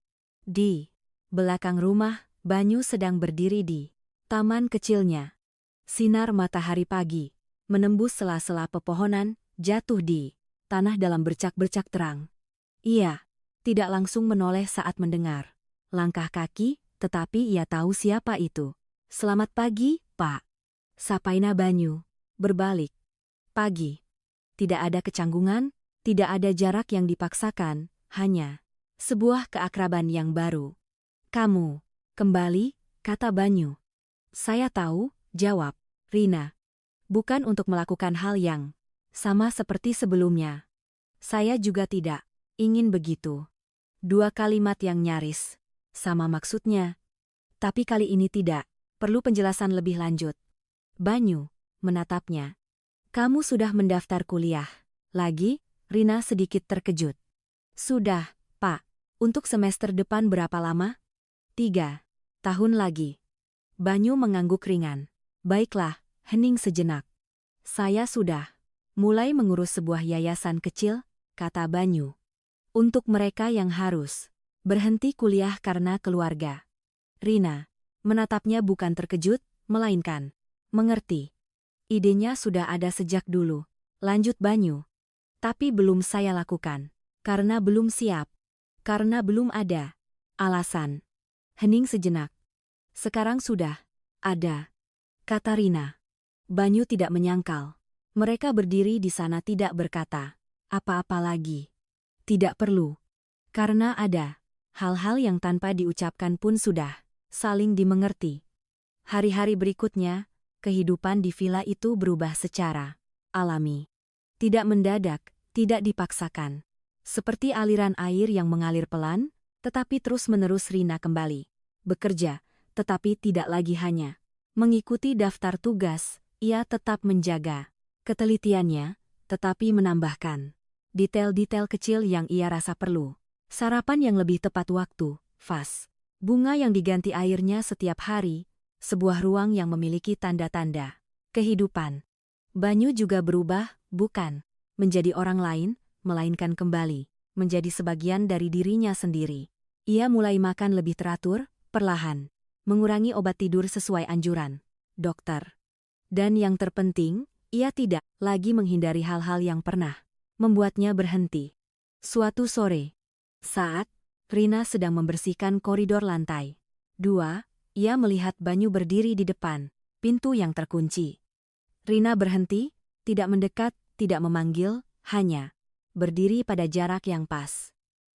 Di belakang rumah, Banyu sedang berdiri di taman kecilnya. Sinar matahari pagi menembus sela-sela pepohonan, jatuh di tanah dalam bercak-bercak terang. Ia tidak langsung menoleh saat mendengar langkah kaki, tetapi ia tahu siapa itu. Selamat pagi, Pak. Sapaina Banyu. Berbalik. Pagi. Tidak ada kecanggungan, tidak ada jarak yang dipaksakan, hanya sebuah keakraban yang baru. Kamu kembali, kata Banyu. Saya tahu, jawab Rina. Bukan untuk melakukan hal yang sama seperti sebelumnya. Saya juga tidak ingin begitu. Dua kalimat yang nyaris sama maksudnya. Tapi kali ini tidak perlu penjelasan lebih lanjut. Banyu menatapnya. Kamu sudah mendaftar kuliah lagi? Rina sedikit terkejut. Sudah, Pak. Untuk semester depan berapa lama? 3 tahun lagi. Banyu mengangguk ringan. Baiklah, hening sejenak. Saya sudah mulai mengurus sebuah yayasan kecil, kata Banyu. Untuk mereka yang harus berhenti kuliah karena keluarga. Rina menatapnya bukan terkejut, melainkan mengerti. Idenya sudah ada sejak dulu. Lanjut Banyu. Tapi belum saya lakukan. Karena belum siap. Karena belum ada alasan. Hening sejenak. Sekarang sudah ada, kata Rina. Banyu tidak menyangkal. Mereka berdiri di sana tidak berkata apa-apa lagi. Tidak perlu. Karena ada hal-hal yang tanpa diucapkan pun sudah saling dimengerti. Hari-hari berikutnya, kehidupan di villa itu berubah secara alami. Tidak mendadak, tidak dipaksakan. Seperti aliran air yang mengalir pelan, tetapi terus-menerus Rina kembali bekerja, tetapi tidak lagi hanya mengikuti daftar tugas, ia tetap menjaga ketelitiannya, tetapi menambahkan detail-detail kecil yang ia rasa perlu. Sarapan yang lebih tepat waktu, vas bunga yang diganti airnya setiap hari, sebuah ruang yang memiliki tanda-tanda kehidupan. Banyu juga berubah, bukan menjadi orang lain, melainkan kembali menjadi sebagian dari dirinya sendiri. Ia mulai makan lebih teratur, perlahan mengurangi obat tidur sesuai anjuran dokter. Dan yang terpenting, ia tidak lagi menghindari hal-hal yang pernah membuatnya berhenti. Suatu sore, saat Rina sedang membersihkan koridor lantai 2, ia melihat Banyu berdiri di depan pintu yang terkunci. Rina berhenti, tidak mendekat, tidak memanggil, hanya berdiri pada jarak yang pas.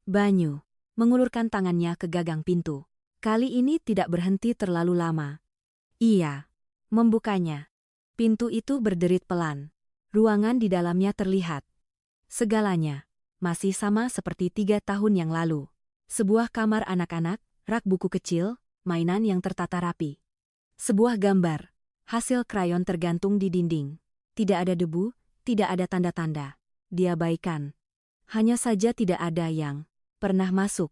Banyu mengulurkan tangannya ke gagang pintu. Kali ini tidak berhenti terlalu lama. Ia membukanya. Pintu itu berderit pelan. Ruangan di dalamnya terlihat. Segalanya masih sama seperti 3 tahun yang lalu. Sebuah kamar anak-anak, rak buku kecil, mainan yang tertata rapi. Sebuah gambar, hasil krayon tergantung di dinding. Tidak ada debu, tidak ada tanda-tanda diabaikan. Hanya saja tidak ada yang pernah masuk.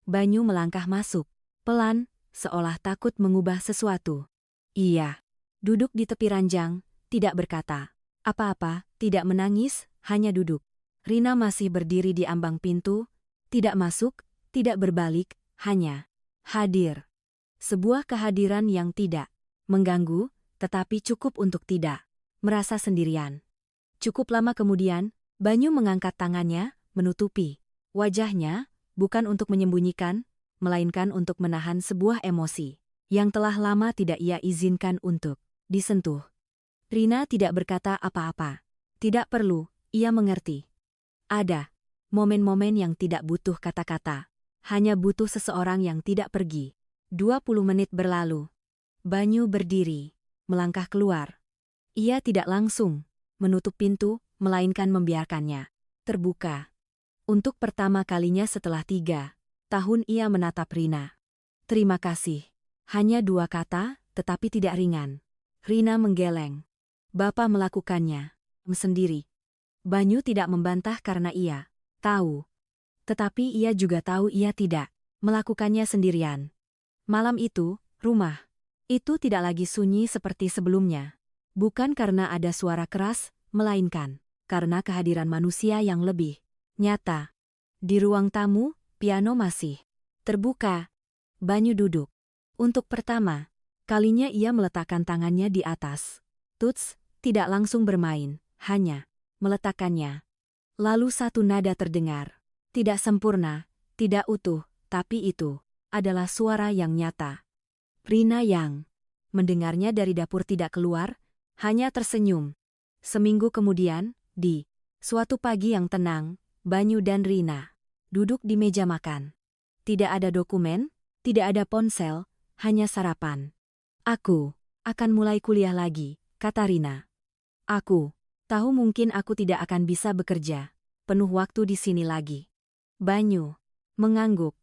Banyu melangkah masuk, pelan, seolah takut mengubah sesuatu. Iya. Duduk di tepi ranjang, tidak berkata apa-apa, tidak menangis, hanya duduk. Rina masih berdiri di ambang pintu, tidak masuk, tidak berbalik, hanya hadir. Sebuah kehadiran yang tidak mengganggu, tetapi cukup untuk tidak merasa sendirian. Cukup lama kemudian, Banyu mengangkat tangannya, menutupi wajahnya, bukan untuk menyembunyikan, melainkan untuk menahan sebuah emosi yang telah lama tidak ia izinkan untuk disentuh. Rina tidak berkata apa-apa. Tidak perlu, ia mengerti. Ada momen-momen yang tidak butuh kata-kata, hanya butuh seseorang yang tidak pergi. 20 menit berlalu. Banyu berdiri, melangkah keluar. Ia tidak langsung menutup pintu, melainkan membiarkannya terbuka. Untuk pertama kalinya setelah 3 tahun ia menatap Rina. Terima kasih. Hanya 2 kata, tetapi tidak ringan. Rina menggeleng. Bapak melakukannya sendiri. Banyu tidak membantah karena ia tahu. Tetapi ia juga tahu ia tidak melakukannya sendirian. Malam itu, rumah itu tidak lagi sunyi seperti sebelumnya. Bukan karena ada suara keras, melainkan karena kehadiran manusia yang lebih nyata. Di ruang tamu, piano masih terbuka. Banyu duduk. Untuk pertama kalinya ia meletakkan tangannya di atas tuts, tidak langsung bermain, hanya meletakkannya. Lalu satu nada terdengar. Tidak sempurna, tidak utuh, tapi itu adalah suara yang nyata. Rina yang mendengarnya dari dapur tidak keluar, hanya tersenyum. Seminggu kemudian, di suatu pagi yang tenang, Banyu dan Rina duduk di meja makan. Tidak ada dokumen, tidak ada ponsel, hanya sarapan. Aku akan mulai kuliah lagi, kata Rina. Aku tahu mungkin aku tidak akan bisa bekerja penuh waktu di sini lagi. Banyu mengangguk.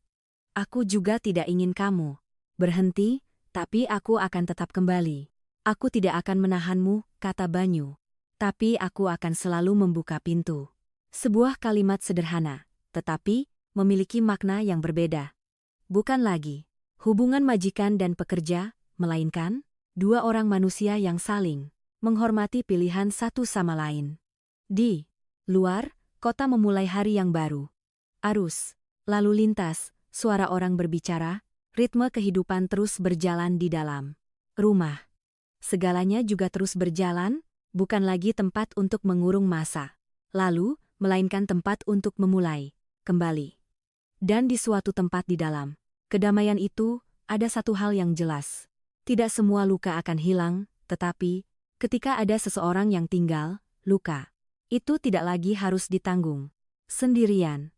Aku juga tidak ingin kamu berhenti, tapi aku akan tetap kembali. Aku tidak akan menahanmu, kata Banyu. Tapi aku akan selalu membuka pintu. Sebuah kalimat sederhana, tetapi memiliki makna yang berbeda. Bukan lagi hubungan majikan dan pekerja, melainkan 2 orang manusia yang saling menghormati pilihan satu sama lain. Di luar, kota memulai hari yang baru. Arus lalu lintas, suara orang berbicara, ritme kehidupan terus berjalan di dalam rumah. Segalanya juga terus berjalan, bukan lagi tempat untuk mengurung masa lalu, melainkan tempat untuk memulai kembali. Dan di suatu tempat di dalam kedamaian itu, ada satu hal yang jelas. Tidak semua luka akan hilang, tetapi ketika ada seseorang yang tinggal, luka itu tidak lagi harus ditanggung sendirian.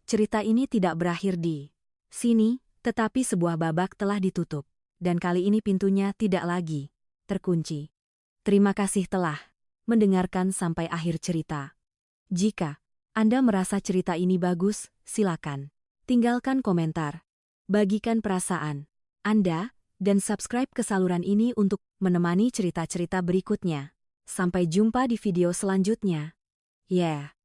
Cerita ini tidak berakhir di sini, tetapi sebuah babak telah ditutup, dan kali ini pintunya tidak lagi terkunci. Terima kasih telah mendengarkan sampai akhir cerita. Jika Anda merasa cerita ini bagus, silakan tinggalkan komentar, bagikan perasaan Anda, dan subscribe ke saluran ini untuk menemani cerita-cerita berikutnya. Sampai jumpa di video selanjutnya. Yeah.